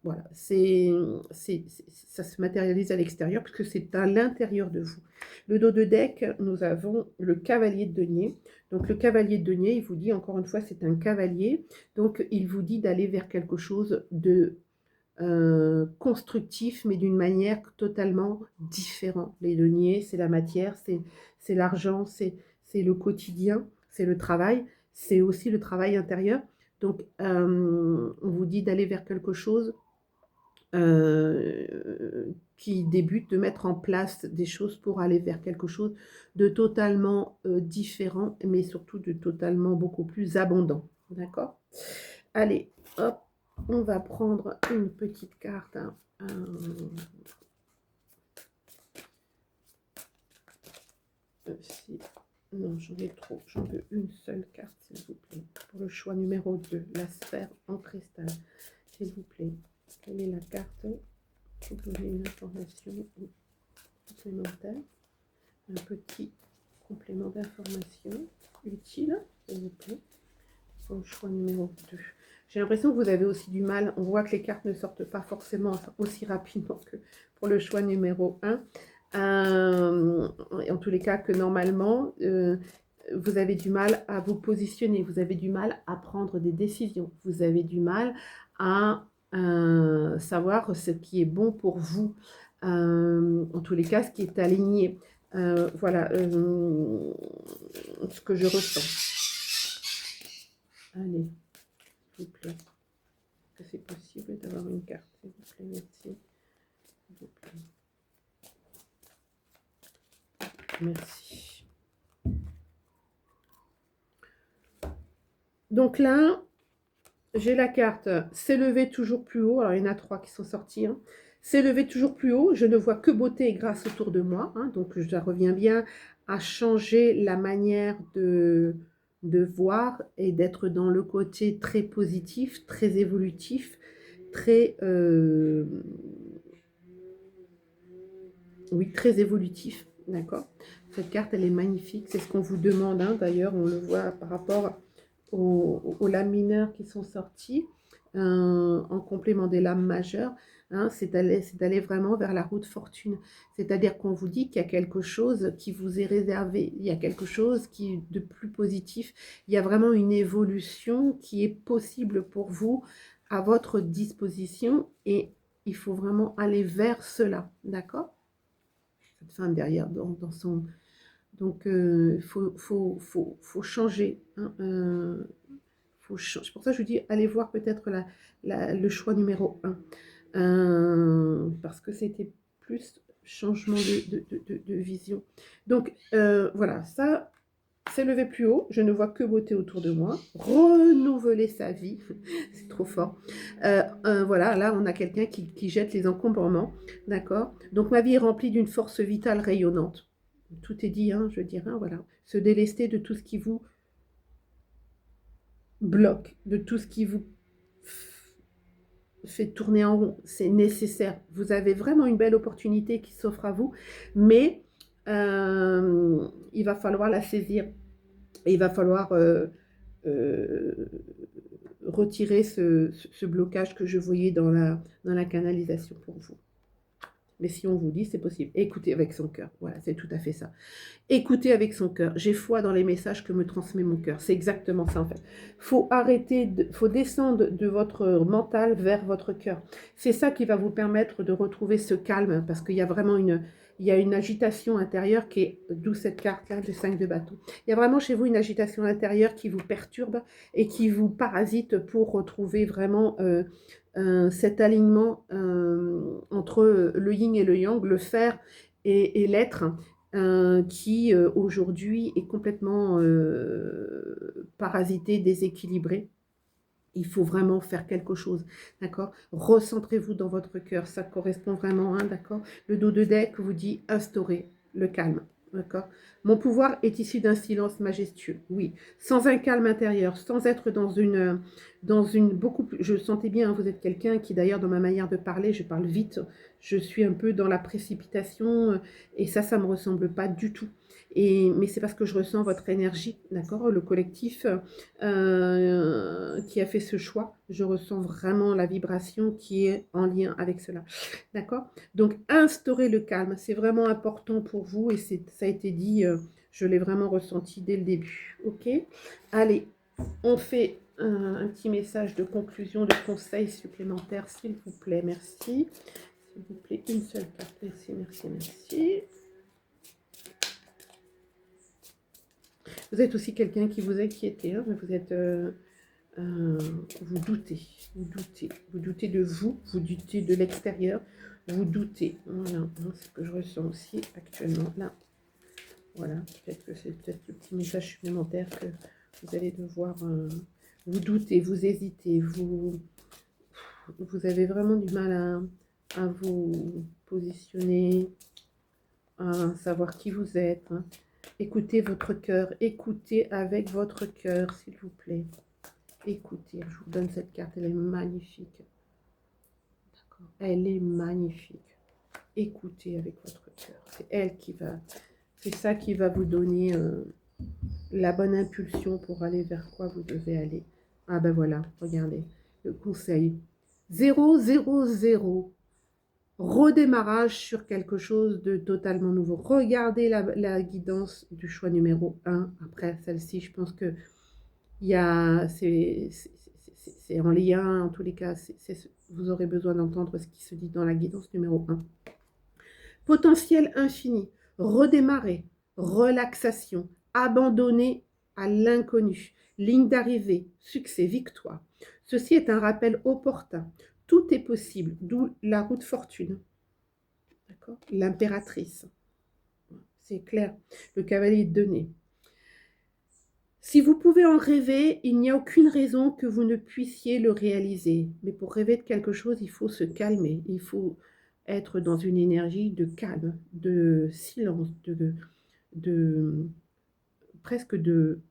voilà, ça se matérialise à l'extérieur parce que c'est à l'intérieur de vous. Le dos de deck, nous avons le cavalier de denier. Donc le cavalier de denier, il vous dit, encore une fois, c'est un cavalier. Donc il vous dit d'aller vers quelque chose de constructif, mais d'une manière totalement différente. Les deniers, c'est la matière, c'est l'argent, c'est le quotidien, c'est le travail, c'est aussi le travail intérieur. Donc, on vous dit d'aller vers quelque chose qui débute, de mettre en place des choses pour aller vers quelque chose de totalement différent, mais surtout de totalement beaucoup plus abondant. D'accord? Allez, hop, on va prendre une petite carte. Non, j'en ai trop. J'en veux une seule carte, s'il vous plaît. Pour le choix numéro 2, la sphère en cristal. S'il vous plaît, quelle est la carte pour donner une information complémentaire? Un petit complément d'information utile, s'il vous plaît, pour le choix numéro 2. J'ai l'impression que vous avez aussi du mal. On voit que les cartes ne sortent pas forcément aussi rapidement que pour le choix numéro 1. En tous les cas, que normalement, vous avez du mal à vous positionner, vous avez du mal à prendre des décisions, vous avez du mal à savoir ce qui est bon pour vous. En tous les cas, ce qui est aligné. Voilà ce que je ressens. Allez, s'il vous plaît. Est-ce que c'est possible d'avoir une carte, s'il vous plaît, merci. S'il vous plaît. Merci. Donc là, j'ai la carte s'élever toujours plus haut. Alors, il y en a 3 qui sont sortis. Hein. S'élever toujours plus haut. Je ne vois que beauté et grâce autour de moi. Hein. Donc, je reviens bien à changer la manière de voir et d'être dans le côté très positif, très évolutif, très... oui, très évolutif. D'accord. Cette carte, elle est magnifique. C'est ce qu'on vous demande. Hein. D'ailleurs, on le voit par rapport aux lames mineures qui sont sorties en complément des lames majeures, hein, c'est d'aller vraiment vers la route fortune. C'est-à-dire qu'on vous dit qu'il y a quelque chose qui vous est réservé, il y a quelque chose qui est de plus positif, il y a vraiment une évolution qui est possible pour vous à votre disposition et il faut vraiment aller vers cela, d'accord? Cette femme derrière dans son... Donc, il faut changer. Hein, c'est pour ça que je vous dis, allez voir peut-être le choix numéro 1. Parce que c'était plus changement de vision. Donc, voilà, ça, s'élever plus haut. Je ne vois que beauté autour de moi. Renouveler sa vie. C'est trop fort. Voilà, là, on a quelqu'un qui jette les encombrements. D'accord. Donc, ma vie est remplie d'une force vitale rayonnante. Tout est dit, hein, je veux dire. Hein, voilà. Se délester de tout ce qui vous bloque, de tout ce qui vous fait tourner en rond. C'est nécessaire. Vous avez vraiment une belle opportunité qui s'offre à vous, mais il va falloir la saisir. Et il va falloir retirer ce blocage que je voyais dans la canalisation pour vous. Mais si on vous dit, c'est possible. Écoutez avec son cœur. Voilà, c'est tout à fait ça. Écoutez avec son cœur. J'ai foi dans les messages que me transmet mon cœur. C'est exactement ça en fait. Faut arrêter, faut descendre de votre mental vers votre cœur. C'est ça qui va vous permettre de retrouver ce calme parce qu'il y a vraiment il y a une agitation intérieure qui est, d'où cette carte-là, le 5 de bâton. Il y a vraiment chez vous une agitation intérieure qui vous perturbe et qui vous parasite pour retrouver vraiment cet alignement entre le yin et le yang, le faire et l'être, qui aujourd'hui est complètement parasité, déséquilibré. Il faut vraiment faire quelque chose, d'accord? Recentrez-vous dans votre cœur, ça correspond vraiment, hein, d'accord? Le dos de deck vous dit instaurer le calme, d'accord? Mon pouvoir est issu d'un silence majestueux, oui. Sans un calme intérieur, sans être dans une beaucoup plus... Je sentais bien, hein, vous êtes quelqu'un qui d'ailleurs dans ma manière de parler, je parle vite, je suis un peu dans la précipitation et ça me ressemble pas du tout. Mais c'est parce que je ressens votre énergie, d'accord? Le collectif qui a fait ce choix, je ressens vraiment la vibration qui est en lien avec cela, d'accord? Donc, instaurer le calme, c'est vraiment important pour vous et ça a été dit, je l'ai vraiment ressenti dès le début, ok? Allez, on fait un petit message de conclusion, de conseil supplémentaire, s'il vous plaît, merci. S'il vous plaît, une seule carte, merci, merci, merci. Vous êtes aussi quelqu'un qui vous inquiétait, hein, vous êtes... vous doutez de vous doutez de l'extérieur, vous doutez. Voilà, c'est ce que je ressens aussi actuellement là. Voilà, peut-être que c'est peut-être le petit message supplémentaire que vous allez devoir. Vous doutez, vous hésitez, vous avez vraiment du mal à vous positionner, à savoir qui vous êtes. Hein. Écoutez votre cœur, écoutez avec votre cœur, s'il vous plaît. Écoutez, je vous donne cette carte, elle est magnifique. D'accord. Elle est magnifique. Écoutez avec votre cœur. C'est elle qui va, c'est ça qui va vous donner la bonne impulsion pour aller vers quoi vous devez aller. Ah ben voilà, regardez, le conseil. 0, 0, 0. Redémarrage sur quelque chose de totalement nouveau. Regardez la guidance du choix numéro 1. Après celle-ci, je pense que c'est en lien, en tous les cas, vous aurez besoin d'entendre ce qui se dit dans la guidance numéro 1. Potentiel infini, redémarrer, relaxation, abandonner à l'inconnu, ligne d'arrivée, succès, victoire. Ceci est un rappel opportun. Tout est possible, d'où la route fortune. D'accord? L'impératrice. C'est clair. Le cavalier de Denier. Si vous pouvez en rêver, il n'y a aucune raison que vous ne puissiez le réaliser. Mais pour rêver de quelque chose, il faut se calmer. Il faut être dans une énergie de calme, de silence, de presque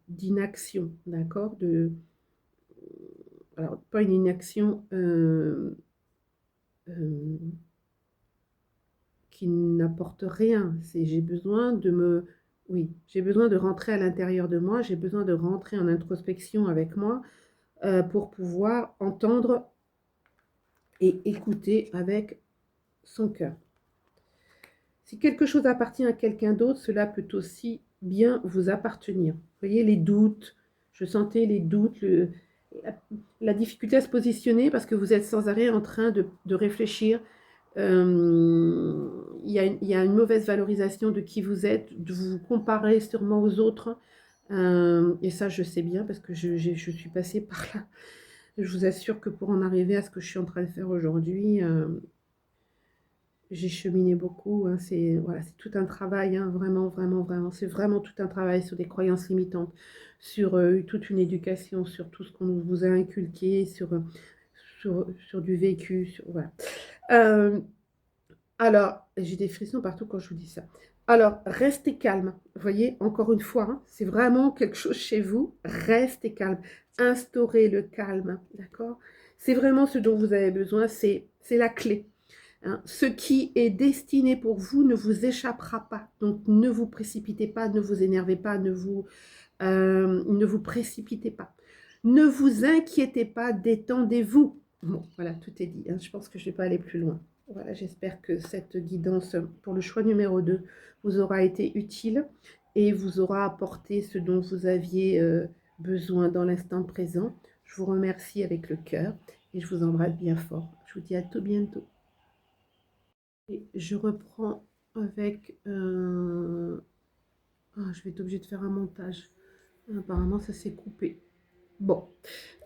d'inaction, d'accord? Alors, pas une inaction euh, qui n'apporte rien. J'ai besoin de me... Oui, j'ai besoin de rentrer à l'intérieur de moi, j'ai besoin de rentrer en introspection avec moi pour pouvoir entendre et écouter avec son cœur. Si quelque chose appartient à quelqu'un d'autre, cela peut aussi bien vous appartenir. Vous voyez les doutes, je sentais les doutes, la difficulté à se positionner parce que vous êtes sans arrêt en train de réfléchir. Il y a une mauvaise valorisation de qui vous êtes, de vous comparer sûrement aux autres. Et ça, je sais bien parce que je suis passée par là. Je vous assure que pour en arriver à ce que je suis en train de faire aujourd'hui, j'ai cheminé beaucoup. Hein, c'est voilà, c'est tout un travail, hein, vraiment, vraiment, vraiment. C'est vraiment tout un travail sur des croyances limitantes, sur toute une éducation, sur tout ce qu'on vous a inculqué, sur du vécu. Voilà. Alors, j'ai des frissons partout quand je vous dis ça. Alors, restez calme. Vous voyez, encore une fois, hein, c'est vraiment quelque chose chez vous. Restez calme. Instaurez le calme. D'accord? C'est vraiment ce dont vous avez besoin. C'est la clé. Hein. Ce qui est destiné pour vous ne vous échappera pas. Donc, ne vous précipitez pas, ne vous énervez pas, ne vous précipitez pas. Ne vous inquiétez pas, détendez-vous. Bon, voilà, tout est dit. Hein. Je pense que je ne vais pas aller plus loin. Voilà, j'espère que cette guidance pour le choix numéro 2 vous aura été utile et vous aura apporté ce dont vous aviez besoin dans l'instant présent. Je vous remercie avec le cœur et je vous embrasse bien fort. Je vous dis à tout bientôt. Et je reprends avec... je vais être obligée de faire un montage. Apparemment, ça s'est coupé. Bon.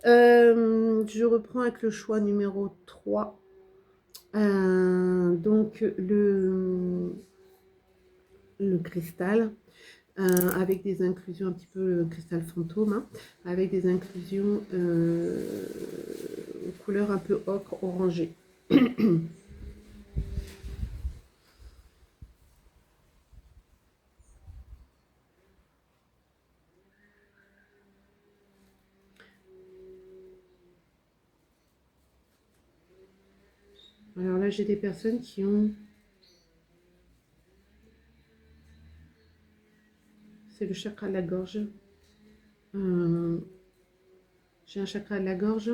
Je reprends avec le choix numéro 3. Donc, le cristal, avec des inclusions, un petit peu le cristal fantôme, hein, avec des inclusions aux couleurs un peu ocre, orangé. Alors là, j'ai des personnes qui ont... C'est le chakra de la gorge. J'ai un chakra de la gorge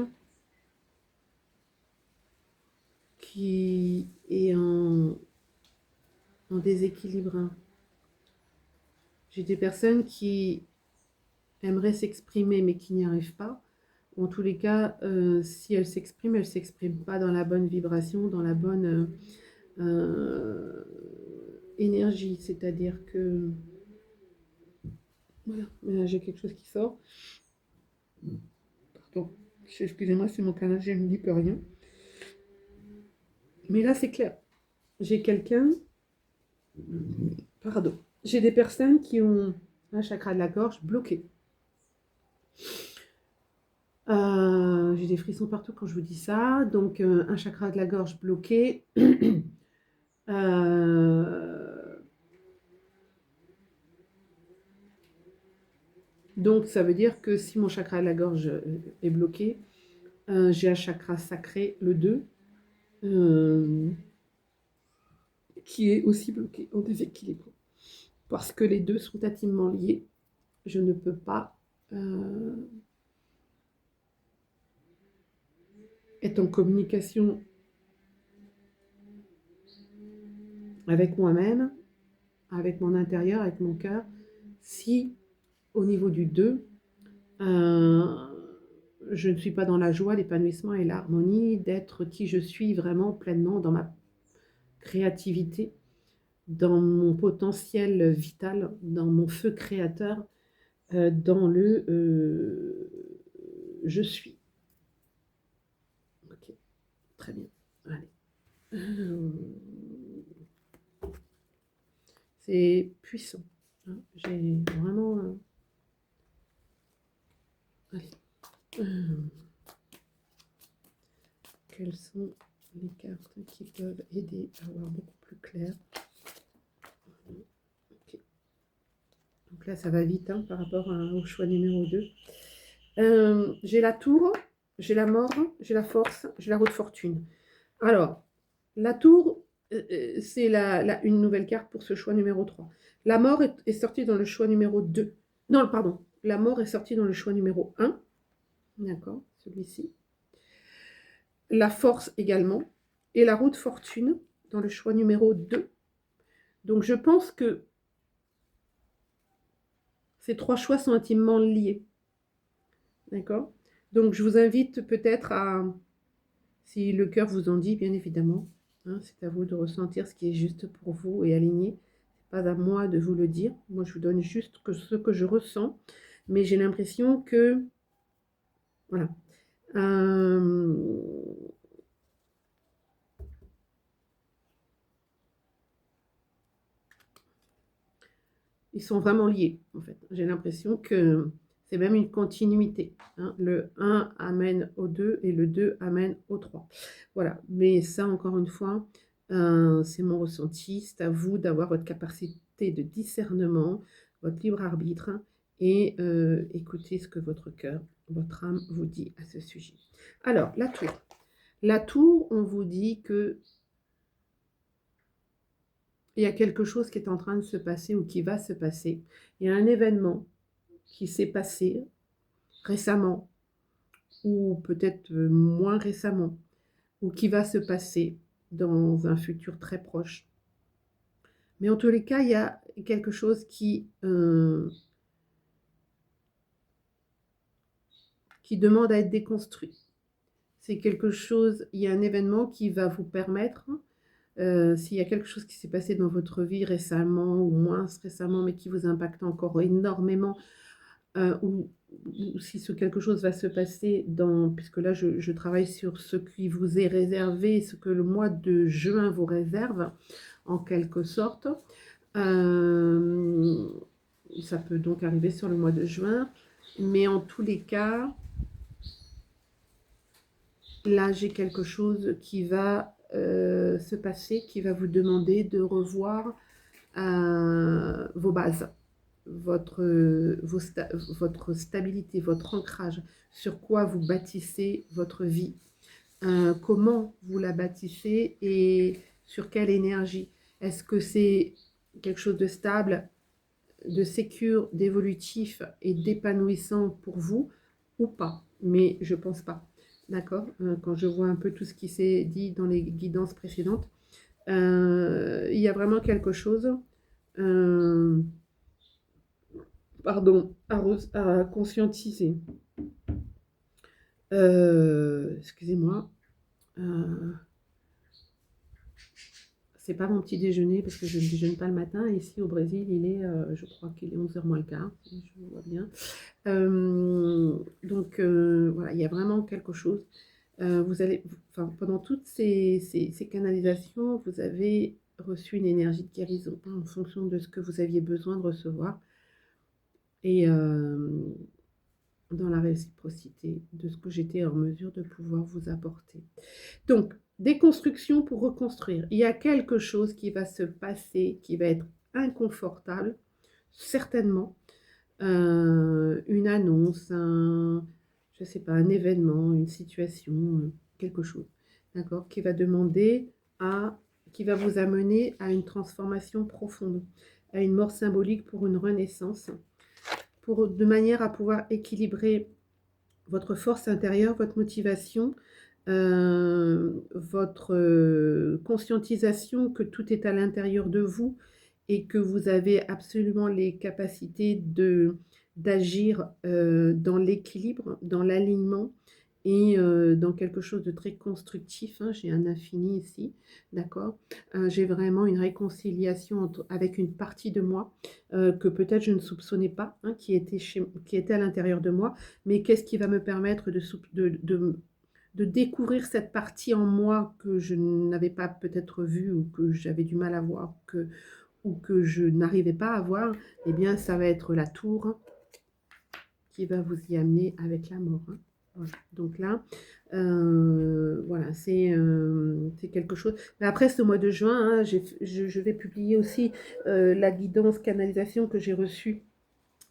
qui est en déséquilibre. J'ai des personnes qui aimeraient s'exprimer mais qui n'y arrivent pas. En tous les cas, si elles s'expriment pas dans la bonne vibration, dans la bonne énergie. C'est-à-dire que... Voilà, j'ai quelque chose qui sort. Pardon, excusez-moi, c'est mon canal, je ne dis plus rien. Mais là, c'est clair. J'ai quelqu'un... Pardon. J'ai des personnes qui ont un chakra de la gorge bloqué. J'ai des frissons partout quand je vous dis ça. Donc, un chakra de la gorge bloqué. Donc, ça veut dire que si mon chakra de la gorge est bloqué, j'ai un chakra sacré, le 2, qui est aussi bloqué, en déséquilibre. Parce que les deux sont intimement liés. Je ne peux pas être en communication avec moi-même, avec mon intérieur, avec mon cœur, si au niveau du 2, je ne suis pas dans la joie, l'épanouissement et l'harmonie d'être qui je suis vraiment pleinement dans ma créativité, dans mon potentiel vital, dans mon feu créateur, dans le je suis. Ok, très bien. Allez. C'est puissant. Hein. J'ai vraiment. Allez. Quelles sont les cartes qui peuvent aider à voir beaucoup plus clair? Okay. Donc là, ça va vite hein, par rapport au choix numéro 2. J'ai la tour, j'ai la mort, j'ai la force, j'ai la roue de fortune. Alors, la tour, c'est une nouvelle carte pour ce choix numéro 3. La mort est sortie dans le choix numéro 2. Non, pardon. La mort est sortie dans le choix numéro 1. D'accord, celui-ci. La force également. Et la roue de fortune dans le choix numéro 2. Donc, je pense que ces 3 choix sont intimement liés. D'accord? Donc, je vous invite peut-être à, si le cœur vous en dit, bien évidemment, hein, c'est à vous de ressentir ce qui est juste pour vous et aligné. Ce n'est pas à moi de vous le dire. Moi, je vous donne juste ce que je ressens. Mais j'ai l'impression que, voilà, ils sont vraiment liés, en fait. J'ai l'impression que c'est même une continuité. Hein. Le 1 amène au 2 et le 2 amène au 3. Voilà. Mais ça, encore une fois, c'est mon ressenti. C'est à vous d'avoir votre capacité de discernement, votre libre arbitre et écoutez ce que votre cœur, votre âme vous dit à ce sujet. Alors, la tour. La tour, on vous dit que il y a quelque chose qui est en train de se passer ou qui va se passer. Il y a un événement qui s'est passé récemment ou peut-être moins récemment ou qui va se passer dans un futur très proche. Mais en tous les cas, il y a quelque chose qui demande à être déconstruit. C'est quelque chose, il y a un événement qui va vous permettre, s'il y a quelque chose qui s'est passé dans votre vie récemment ou moins récemment, mais qui vous impacte encore énormément, ou si ce quelque chose va se passer puisque là je travaille sur ce qui vous est réservé, ce que le mois de juin vous réserve, en quelque sorte. Ça peut donc arriver sur le mois de juin, mais en tous les cas, là j'ai quelque chose qui va se passer, qui va vous demander de revoir vos bases. Votre stabilité, votre ancrage, sur quoi vous bâtissez votre vie, comment vous la bâtissez et sur quelle énergie. Est-ce que c'est quelque chose de stable, de sécure, d'évolutif et d'épanouissant pour vous ou pas? Mais je pense pas. D'accord? Quand je vois un peu tout ce qui s'est dit dans les guidances précédentes, il y a vraiment quelque chose à conscientiser. Excusez-moi. C'est pas mon petit déjeuner parce que je ne déjeune pas le matin. Ici au Brésil, je crois qu'il est 11h moins le quart, si je vois bien. Donc voilà, il y a vraiment quelque chose. Pendant toutes ces canalisations, vous avez reçu une énergie de guérison en fonction de ce que vous aviez besoin de recevoir. Et dans la réciprocité de ce que j'étais en mesure de pouvoir vous apporter. Donc, déconstruction pour reconstruire. Il y a quelque chose qui va se passer, qui va être inconfortable, certainement. Une annonce, je sais pas, un événement, une situation, quelque chose, d'accord, qui va qui va vous amener à une transformation profonde, à une mort symbolique pour une renaissance, de manière à pouvoir équilibrer votre force intérieure, votre motivation, votre conscientisation que tout est à l'intérieur de vous et que vous avez absolument les capacités d'agir dans l'équilibre, dans l'alignement et dans quelque chose de très constructif, hein. J'ai un infini ici, d'accord? J'ai vraiment une réconciliation avec une partie de moi que peut-être je ne soupçonnais pas, hein, qui était à l'intérieur de moi, mais qu'est-ce qui va me permettre de découvrir cette partie en moi que je n'avais pas peut-être vue ou que j'avais du mal à voir, ou que je n'arrivais pas à voir, eh bien, ça va être la tour qui va vous y amener avec la mort, hein. Voilà. Donc là, voilà, c'est quelque chose. Mais après ce mois de juin, hein, je vais publier aussi la guidance canalisation que j'ai reçue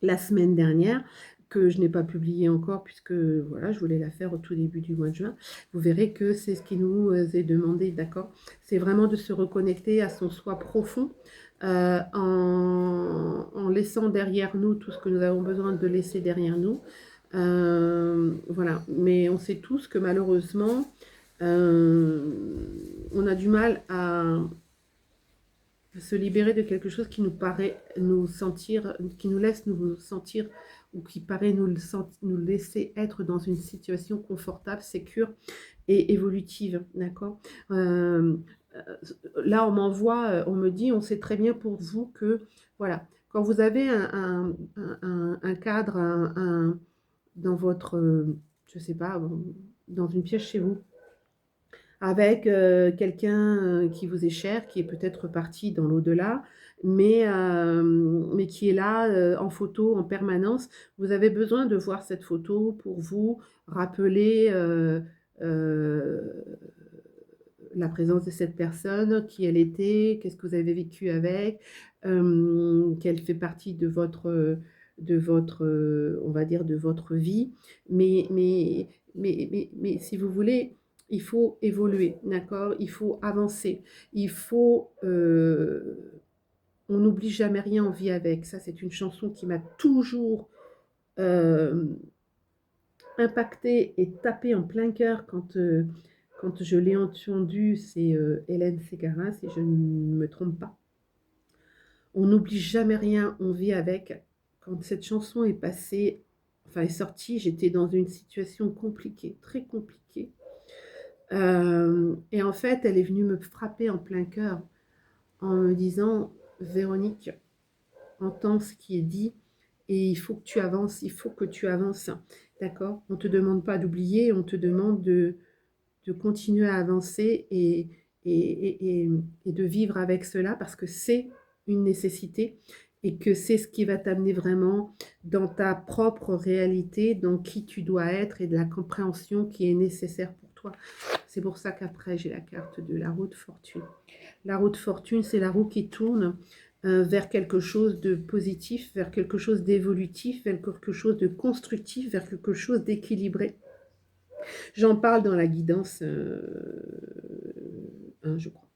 la semaine dernière, que je n'ai pas publié encore puisque voilà, je voulais la faire au tout début du mois de juin. Vous verrez que c'est ce qui nous est demandé, d'accord? C'est vraiment de se reconnecter à son soi profond en laissant derrière nous tout ce que nous avons besoin de laisser derrière nous. Voilà, mais on sait tous que malheureusement, euh, on a du mal à se libérer de quelque chose qui nous paraît nous sentir, qui nous laisse nous sentir ou qui paraît nous laisser être dans une situation confortable, sécure et évolutive, d'accord. Là, on m'envoie, on me dit, on sait très bien pour vous que, voilà, quand vous avez un cadre dans votre, je sais pas, dans une pièce chez vous, avec quelqu'un qui vous est cher, qui est peut-être parti dans l'au-delà, mais qui est là en photo en permanence. Vous avez besoin de voir cette photo pour vous rappeler euh, la présence de cette personne, qui elle était, qu'est-ce que vous avez vécu avec, qu'elle fait partie de votre, on va dire, de votre vie. Mais si vous voulez, il faut évoluer, d'accord? Il faut avancer. Il faut... on n'oublie jamais rien, on vit avec. Ça, c'est une chanson qui m'a toujours euh, impactée et tapée en plein cœur quand je l'ai entendue. C'est Hélène Ségara, si je ne me trompe pas. On n'oublie jamais rien, on vit avec. Quand cette chanson est passée, enfin est sortie, j'étais dans une situation compliquée, très compliquée. Et en fait, elle est venue me frapper en plein cœur en me disant, Véronique, entends ce qui est dit et il faut que tu avances, il faut que tu avances. D'accord? On ne te demande pas d'oublier, on te demande de continuer à avancer et de vivre avec cela parce que c'est une nécessité et que c'est ce qui va t'amener vraiment dans ta propre réalité, dans qui tu dois être et de la compréhension qui est nécessaire pour toi. C'est pour ça qu'après, j'ai la carte de la roue de fortune. La roue de fortune, c'est la roue qui tourne vers quelque chose de positif, vers quelque chose d'évolutif, vers quelque chose de constructif, vers quelque chose d'équilibré. J'en parle dans la guidance 1, je crois.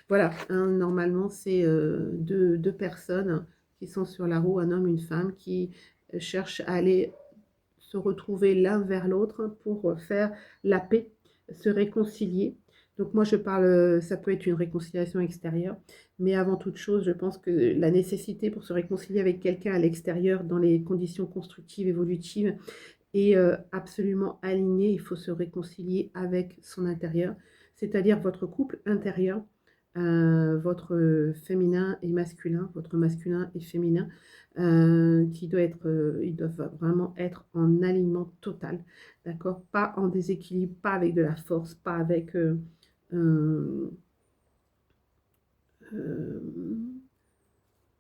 Voilà, hein, normalement, c'est deux personnes qui sont sur la roue, un homme, une femme, qui cherchent à aller se retrouver l'un vers l'autre pour faire la paix, se réconcilier. Donc moi, je parle, ça peut être une réconciliation extérieure, mais avant toute chose, je pense que la nécessité pour se réconcilier avec quelqu'un à l'extérieur, dans les conditions constructives, évolutives, est absolument alignée. Il faut se réconcilier avec son intérieur, c'est-à-dire votre couple intérieur, votre féminin et masculin, votre masculin et féminin, qui doit être, ils doivent vraiment être en alignement total, d'accord? Pas en déséquilibre, pas avec de la force, pas avec euh,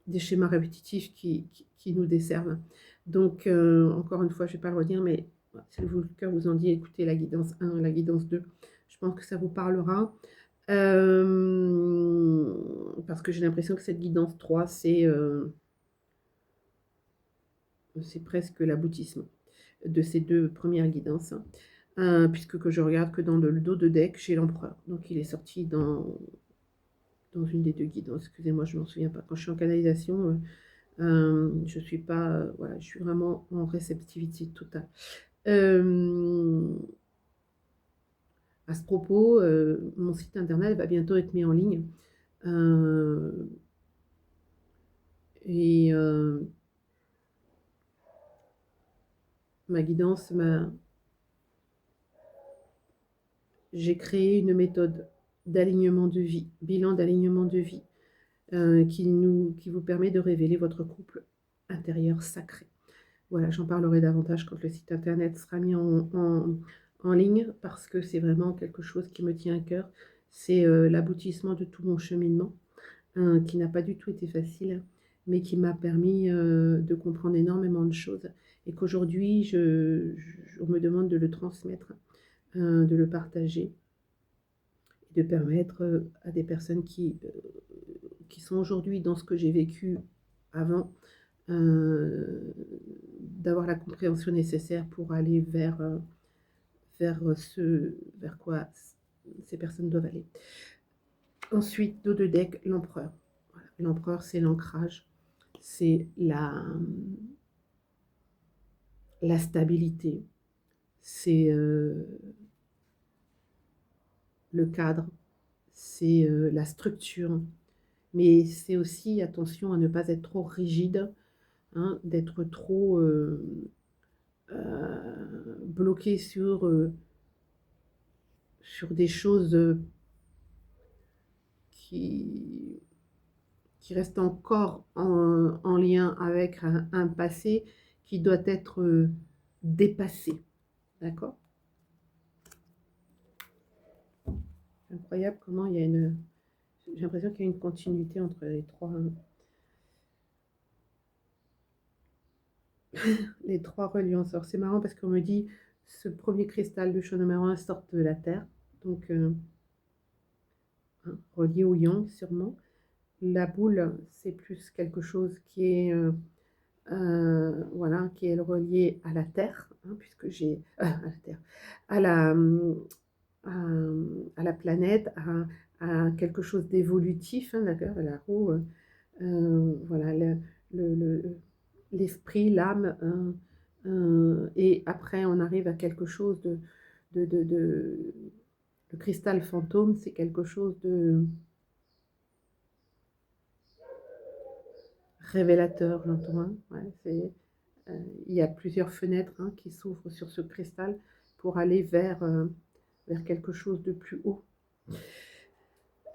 des schémas répétitifs qui nous desservent. Donc, encore une fois, je ne vais pas le redire, mais si le cœur vous en dit, écoutez la guidance 1, la guidance 2, je pense que ça vous parlera. Parce que j'ai l'impression que cette guidance 3, c'est presque l'aboutissement de ces deux premières guidances. Puisque que je regarde que dans le dos de deck, j'ai l'empereur. Donc il est sorti dans une des deux guidances. Excusez-moi, je ne m'en souviens pas. Quand je suis en canalisation, je suis pas, voilà, je suis vraiment en réceptivité totale. À ce propos, mon site internet va bientôt être mis en ligne. Et ma guidance j'ai créé une méthode d'alignement de vie, bilan d'alignement de vie, qui vous permet de révéler votre couple intérieur sacré. Voilà, j'en parlerai davantage quand le site internet sera mis en ligne, parce que c'est vraiment quelque chose qui me tient à cœur. C'est l'aboutissement de tout mon cheminement, qui n'a pas du tout été facile, mais qui m'a permis de comprendre énormément de choses, et qu'aujourd'hui, on me demande de le transmettre, de le partager, et de permettre à des personnes qui sont aujourd'hui dans ce que j'ai vécu avant, d'avoir la compréhension nécessaire pour aller vers quoi ces personnes doivent aller. Ensuite, dos de deck, l'empereur. Voilà. L'empereur, c'est l'ancrage, c'est la stabilité, c'est le cadre, c'est la structure, mais c'est aussi, attention à ne pas être trop rigide, hein, d'être trop bloqué sur des choses qui restent encore en lien avec un passé qui doit être dépassé. D'accord? Incroyable comment il y a une... J'ai l'impression qu'il y a une continuité entre les trois reliances. Alors c'est marrant parce qu'on me dit ce premier cristal de choix numéro 1 sort de la Terre, donc relié au yang sûrement. La boule, c'est plus quelque chose qui est voilà, qui est relié à la Terre, hein, puisque j'ai à la Terre, à la à la planète, à quelque chose d'évolutif, hein, d'accord, à la roue, voilà, l'esprit, l'âme, et après on arrive à quelque chose de le cristal fantôme, c'est quelque chose de révélateur, j'entends, hein, ouais, il y a plusieurs fenêtres, hein, qui s'ouvrent sur ce cristal pour aller vers quelque chose de plus haut.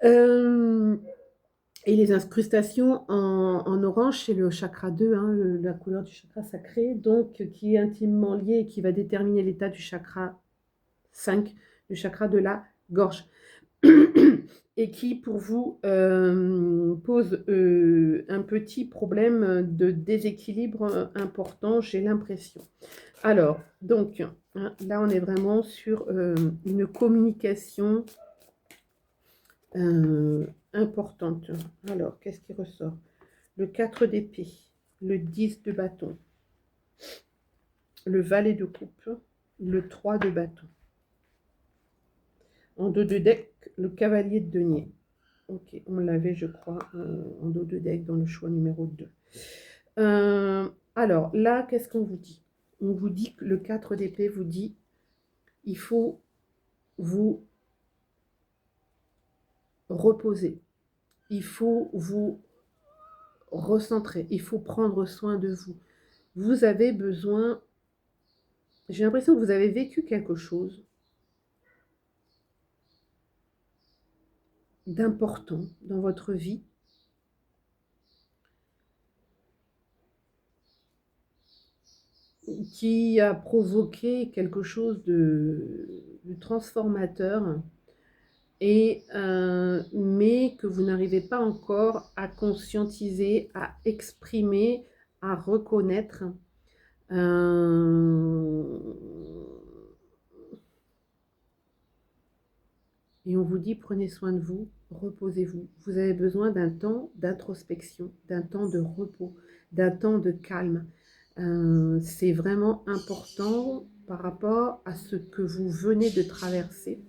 Et les incrustations en orange, c'est le chakra 2, hein, la couleur du chakra sacré, donc qui est intimement lié et qui va déterminer l'état du chakra 5, du chakra de la gorge. Et qui, pour vous, pose un petit problème de déséquilibre important, j'ai l'impression. Alors, donc, hein, là, on est vraiment sur une communication importante. Alors, qu'est-ce qui ressort? Le 4 d'épée, le 10 de bâton, le valet de coupe, le 3 de bâton. En dos de deck, le cavalier de denier. Ok, on l'avait, je crois, en dos de deck dans le choix numéro 2. Alors, là, qu'est-ce qu'on vous dit? On vous dit que le 4 d'épée vous dit il faut vous reposer, il faut vous recentrer, il faut prendre soin de vous. Vous avez besoin, j'ai l'impression que vous avez vécu quelque chose d'important dans votre vie, qui a provoqué quelque chose de transformateur, mais que vous n'arrivez pas encore à conscientiser, à exprimer, à reconnaître. Et on vous dit, prenez soin de vous, reposez-vous. Vous avez besoin d'un temps d'introspection, d'un temps de repos, d'un temps de calme. C'est vraiment important par rapport à ce que vous venez de traverser,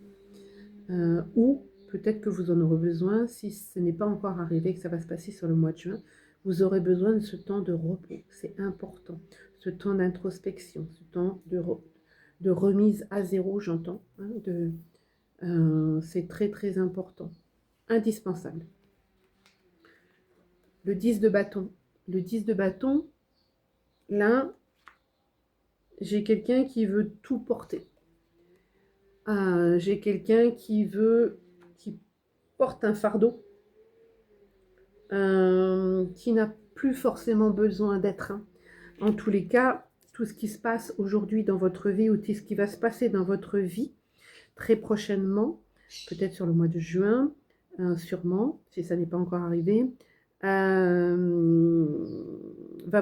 ou peut-être que vous en aurez besoin, si ce n'est pas encore arrivé, que ça va se passer sur le mois de juin, vous aurez besoin de ce temps de repos. C'est important, ce temps d'introspection, ce temps de remise à zéro, j'entends, hein, c'est très très important, indispensable. Le 10 de bâton. Le 10 de bâton, là, j'ai quelqu'un qui veut tout porter. J'ai quelqu'un qui porte un fardeau, qui n'a plus forcément besoin d'être un. En tous les cas, tout ce qui se passe aujourd'hui dans votre vie ou tout ce qui va se passer dans votre vie très prochainement, peut-être sur le mois de juin, sûrement, si ça n'est pas encore arrivé, va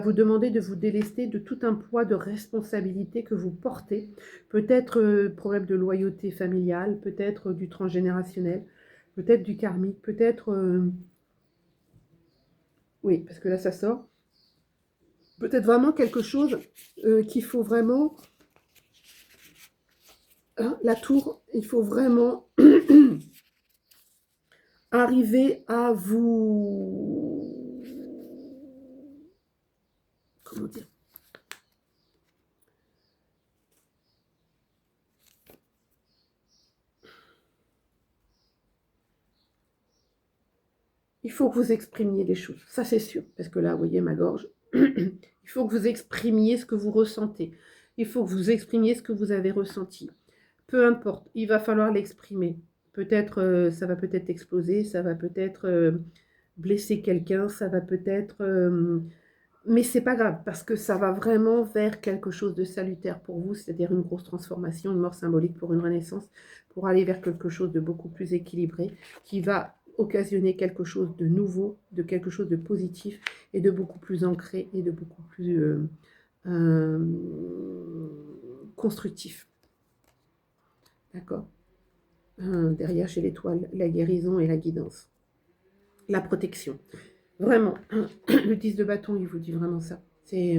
vous demander de vous délester de tout un poids de responsabilité que vous portez. Peut-être problème de loyauté familiale, peut-être du transgénérationnel, peut-être du karmique, peut-être... oui, parce que là, ça sort. Peut-être vraiment quelque chose qu'il faut vraiment... hein, la tour, il faut vraiment arriver à vous... Comment dire? Il faut que vous exprimiez les choses, ça c'est sûr, parce que là, vous voyez ma gorge. Il faut que vous exprimiez ce que vous ressentez. Il faut que vous exprimiez ce que vous avez ressenti. Peu importe, il va falloir l'exprimer. Peut-être, ça va peut-être exploser, ça va peut-être blesser quelqu'un, ça va peut-être... mais c'est pas grave, parce que ça va vraiment vers quelque chose de salutaire pour vous, c'est-à-dire une grosse transformation, une mort symbolique pour une renaissance, pour aller vers quelque chose de beaucoup plus équilibré, qui va occasionner quelque chose de nouveau, de quelque chose de positif, et de beaucoup plus ancré, et de beaucoup plus constructif. D'accord? Derrière, j'ai l'étoile, la guérison et la guidance. La protection. Vraiment, le 10 de bâton, il vous dit vraiment ça. C'est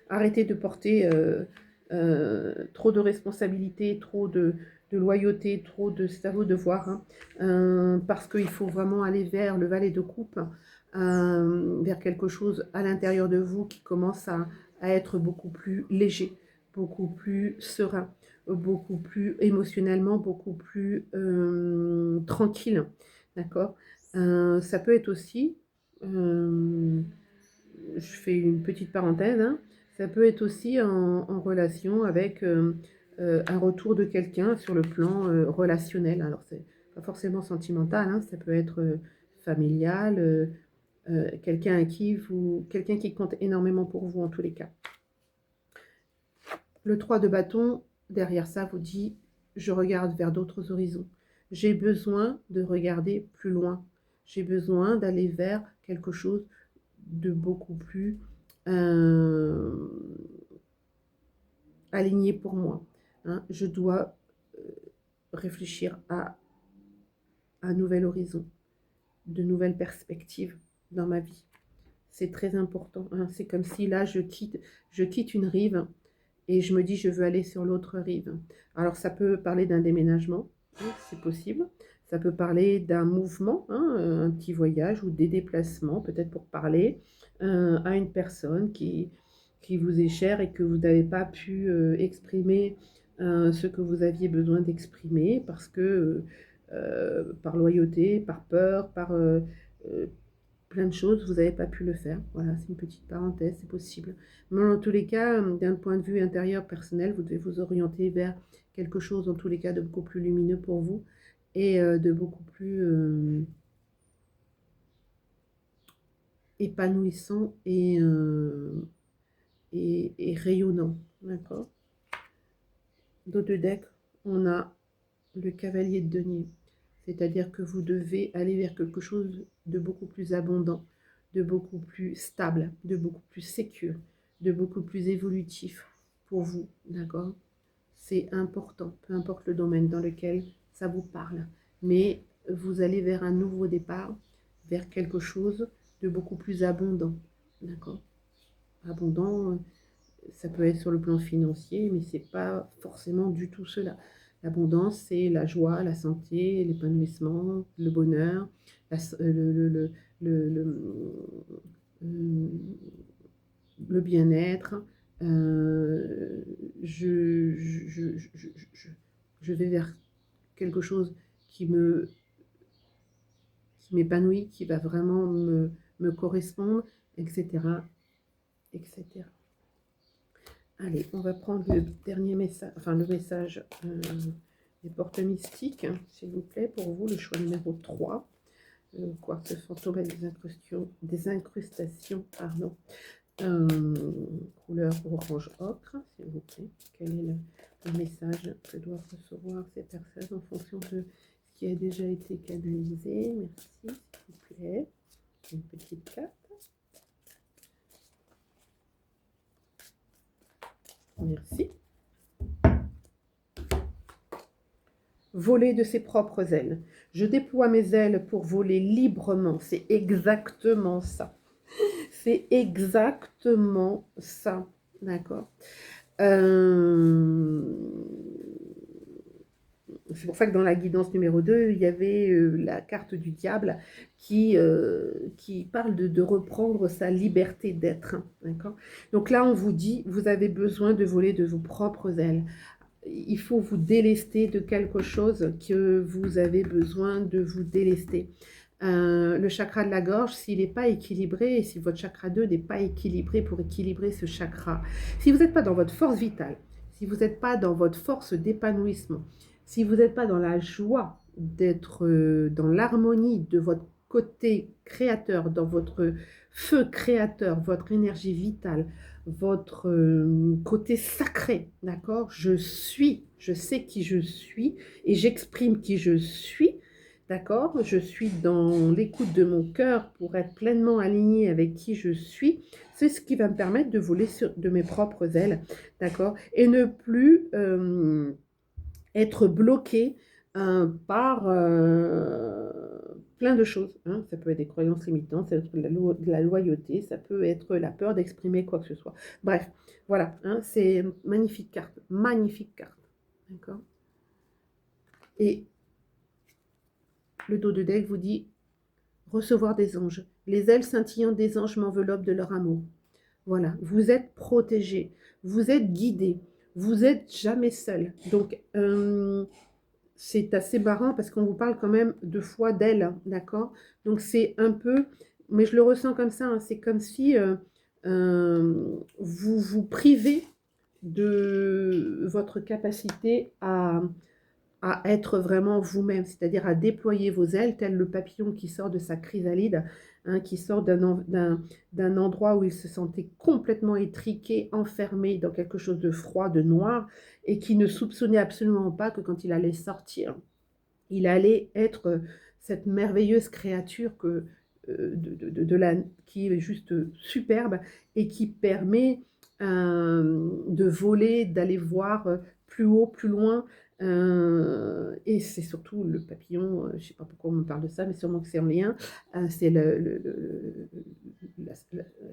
arrêter de porter trop de responsabilités, trop de loyauté, trop de... C'est à vos devoirs, hein, parce qu'il faut vraiment aller vers le valet de coupe, vers quelque chose à l'intérieur de vous qui commence à être beaucoup plus léger, beaucoup plus serein, beaucoup plus émotionnellement, beaucoup plus tranquille. D'accord? Ça peut être aussi, je fais une petite parenthèse, hein, ça peut être aussi en relation avec un retour de quelqu'un sur le plan relationnel. Alors, c'est pas forcément sentimental, hein, ça peut être familial, quelqu'un qui compte énormément pour vous en tous les cas. Le 3 de bâton, derrière ça, vous dit, je regarde vers d'autres horizons. J'ai besoin de regarder plus loin. J'ai besoin d'aller vers quelque chose de beaucoup plus aligné pour moi. Hein. Je dois réfléchir à un nouvel horizon, de nouvelles perspectives dans ma vie. C'est très important. Hein. C'est comme si là, je quitte une rive et je me dis, je veux aller sur l'autre rive. Alors, ça peut parler d'un déménagement, hein, c'est possible. Ça peut parler d'un mouvement, hein, un petit voyage ou des déplacements, peut-être pour parler à une personne qui vous est chère et que vous n'avez pas pu exprimer ce que vous aviez besoin d'exprimer parce que par loyauté, par peur, par plein de choses, vous n'avez pas pu le faire. Voilà, c'est une petite parenthèse, c'est possible. Mais en tous les cas, d'un point de vue intérieur, personnel, vous devez vous orienter vers quelque chose, en tous les cas, de beaucoup plus lumineux pour vous et de beaucoup plus épanouissant et rayonnant. D'accord? Dans le deck, on a le cavalier de denier. C'est-à-dire que vous devez aller vers quelque chose de beaucoup plus abondant, de beaucoup plus stable, de beaucoup plus sécure, de beaucoup plus évolutif pour vous, d'accord? C'est important, peu importe le domaine dans lequel ça vous parle. Mais vous allez vers un nouveau départ, vers quelque chose de beaucoup plus abondant, d'accord? Abondant, ça peut être sur le plan financier, mais c'est pas forcément du tout cela. L'abondance, c'est la joie, la santé, l'épanouissement, le bonheur, le, le bien-être. Je, je, je, je, je vais vers quelque chose qui m'épanouit, qui va vraiment me correspondre, etc., etc. Allez, on va prendre le dernier message, enfin le message des portes mystiques, s'il vous plaît, pour vous, le choix numéro 3. Quartz fantôme et des incrustations, pardon. Couleur orange ocre, s'il vous plaît. Quel est le message que doivent recevoir ces personnes en fonction de ce qui a déjà été canalisé? Merci, s'il vous plaît. Une petite carte. Merci. Voler de ses propres ailes. Je déploie mes ailes pour voler librement. C'est exactement ça. C'est exactement ça. D'accord. C'est pour ça que dans la guidance numéro 2, il y avait la carte du diable qui parle de reprendre sa liberté d'être. D'accord. Donc là, on vous dit, vous avez besoin de voler de vos propres ailes. Il faut vous délester de quelque chose que vous avez besoin de vous délester. Le chakra de la gorge, s'il n'est pas équilibré, et si votre chakra 2 n'est pas équilibré pour équilibrer ce chakra, si vous n'êtes pas dans votre force vitale, si vous n'êtes pas dans votre force d'épanouissement, si vous n'êtes pas dans la joie d'être dans l'harmonie de votre côté créateur, dans votre feu créateur, votre énergie vitale, votre côté sacré, d'accord? Je sais qui je suis et j'exprime qui je suis, d'accord? Je suis dans l'écoute de mon cœur pour être pleinement alignée avec qui je suis. C'est ce qui va me permettre de voler de mes propres ailes, d'accord? Et ne plus être bloqué par plein de choses. Hein. Ça peut être des croyances limitantes, ça peut être de la loyauté, ça peut être la peur d'exprimer quoi que ce soit. Bref, voilà, hein, c'est magnifique carte, magnifique carte. D'accord. Et le dos de deck vous dit recevoir des anges. Les ailes scintillantes des anges m'enveloppent de leur amour. Voilà, vous êtes protégé, vous êtes guidé, vous n'êtes jamais seul. Donc, c'est assez marrant parce qu'on vous parle quand même 2 fois d'elle, hein, d'accord? Donc c'est un peu, mais je le ressens comme ça, hein, c'est comme si vous vous privez de votre capacité à être vraiment vous-même, c'est-à-dire à déployer vos ailes, tel le papillon qui sort de sa chrysalide, hein, qui sort d'un endroit où il se sentait complètement étriqué, enfermé dans quelque chose de froid, de noir, et qui ne soupçonnait absolument pas que quand il allait sortir, il allait être cette merveilleuse créature qui est juste superbe et qui permet de voler, d'aller voir plus haut, plus loin. Et c'est surtout le papillon, je ne sais pas pourquoi on me parle de ça, mais sûrement que c'est en lien. C'est la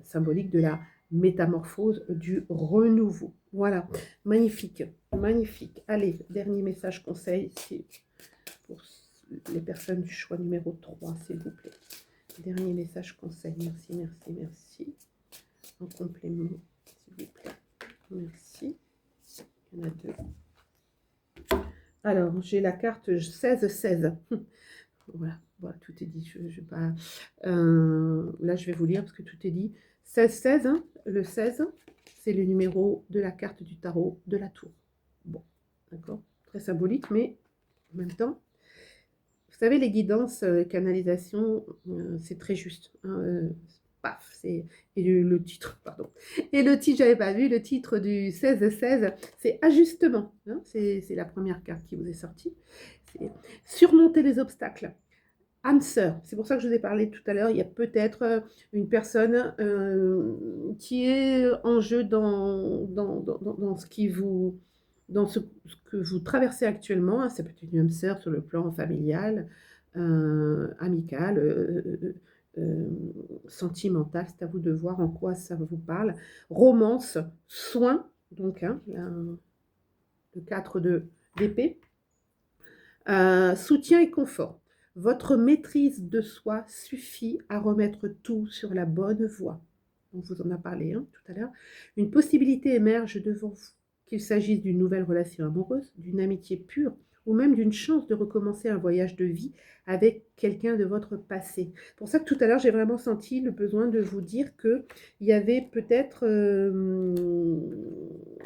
symbolique de la métamorphose, du renouveau. Voilà, magnifique, magnifique. Allez, dernier message conseil, c'est pour les personnes du choix numéro 3, s'il vous plaît. Dernier message conseil, merci, merci, merci. En complément, s'il vous plaît. Merci. Il y en a 2. Alors, j'ai la carte 16-16. Voilà, voilà, tout est dit. Là, je vais vous lire parce que tout est dit. 16-16, hein, le 16, c'est le numéro de la carte du tarot de la tour. Bon, d'accord. Très symbolique, mais en même temps, vous savez, les guidances, canalisation, c'est très juste. Hein, paf, c'est... Et le titre, pardon. Et le titre, j'avais pas vu, le titre du 16-16, c'est ajustement. Hein, c'est la première carte qui vous est sortie. C'est surmonter les obstacles. Âme sœur, c'est pour ça que je vous ai parlé tout à l'heure, il y a peut-être une personne qui est en jeu dans ce qui vous... Dans ce que vous traversez actuellement, hein, ça peut être une âme sœur sur le plan familial, amical, sentimental, c'est à vous de voir en quoi ça vous parle. Romance, soin, donc hein, le 4 d'épée, soutien et confort. Votre maîtrise de soi suffit à remettre tout sur la bonne voie. On vous en a parlé tout à l'heure. Une possibilité émerge devant vous, qu'il s'agisse d'une nouvelle relation amoureuse, d'une amitié pure, ou même d'une chance de recommencer un voyage de vie avec quelqu'un de votre passé. Pour ça que tout à l'heure, j'ai vraiment senti le besoin de vous dire qu'il y avait peut-être,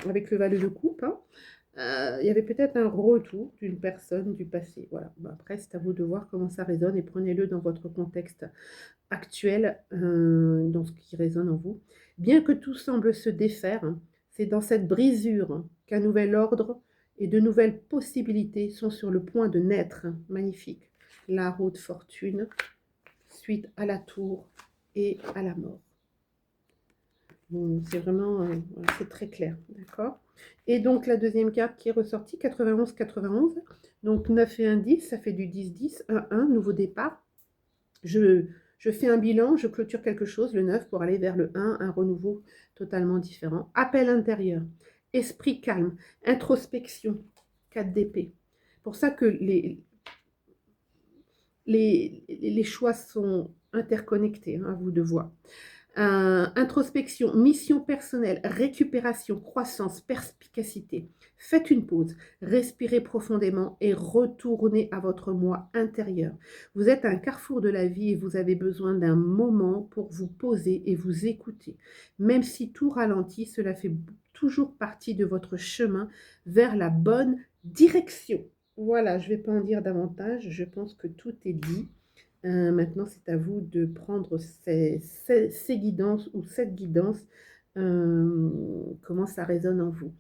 avec le valet de coupe, Il y avait peut-être un retour d'une personne du passé. Voilà. Bah, après, c'est à vous de voir comment ça résonne et prenez-le dans votre contexte actuel, dans ce qui résonne en vous. Bien que tout semble se défaire, hein, c'est dans cette brisure hein, qu'un nouvel ordre et de nouvelles possibilités sont sur le point de naître. Hein. Magnifique. La roue de fortune, suite à la tour et à la mort. C'est vraiment, voilà, c'est très clair, d'accord. Et donc la deuxième carte qui est ressortie, 91-91, donc 9 et 1, 10, ça fait du 10-10, 1-1, nouveau départ. Je fais un bilan, je clôture quelque chose, le 9, pour aller vers le 1, un renouveau totalement différent. Appel intérieur, esprit calme, introspection, 4 d'épée. Pour ça que les choix sont interconnectés, hein, à vous de voir. Introspection, mission personnelle, récupération, croissance, perspicacité. Faites une pause, respirez profondément et retournez à votre moi intérieur. Vous êtes à un carrefour de la vie et vous avez besoin d'un moment pour vous poser et vous écouter. Même si tout ralentit, cela fait toujours partie de votre chemin vers la bonne direction. Voilà, je ne vais pas en dire davantage, je pense que tout est dit. Maintenant, c'est à vous de prendre ces guidances ou cette guidance, comment ça résonne en vous.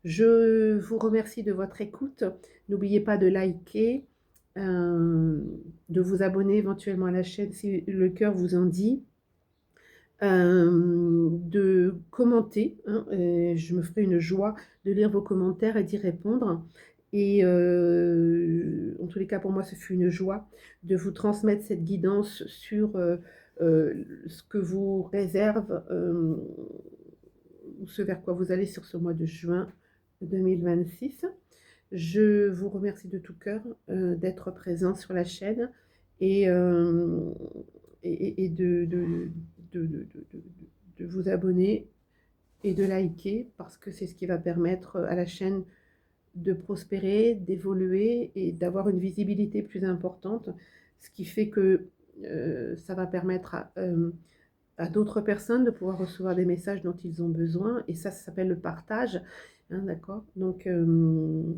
Je vous remercie de votre écoute. N'oubliez pas de liker, de vous abonner éventuellement à la chaîne si le cœur vous en dit, de commenter. Hein, je me ferai une joie de lire vos commentaires et d'y répondre. Et en tous les cas, pour moi, ce fut une joie de vous transmettre cette guidance sur ce que vous réserve ou ce vers quoi vous allez sur ce mois de juin 2026. Je vous remercie de tout cœur d'être présent sur la chaîne et, et de vous abonner et de liker parce que c'est ce qui va permettre à la chaîne de prospérer, d'évoluer et d'avoir une visibilité plus importante, ce qui fait que ça va permettre à d'autres personnes de pouvoir recevoir des messages dont ils ont besoin et ça s'appelle le partage, hein, d'accord. Donc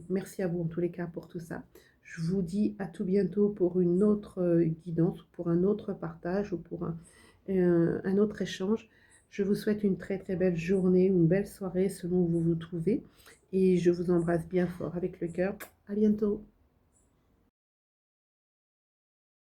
merci à vous en tous les cas pour tout ça. Je vous dis à tout bientôt pour une autre guidance, pour un autre partage ou pour un autre échange. Je vous souhaite une très très belle journée, une belle soirée selon où vous vous trouvez et je vous embrasse bien fort avec le cœur. À bientôt.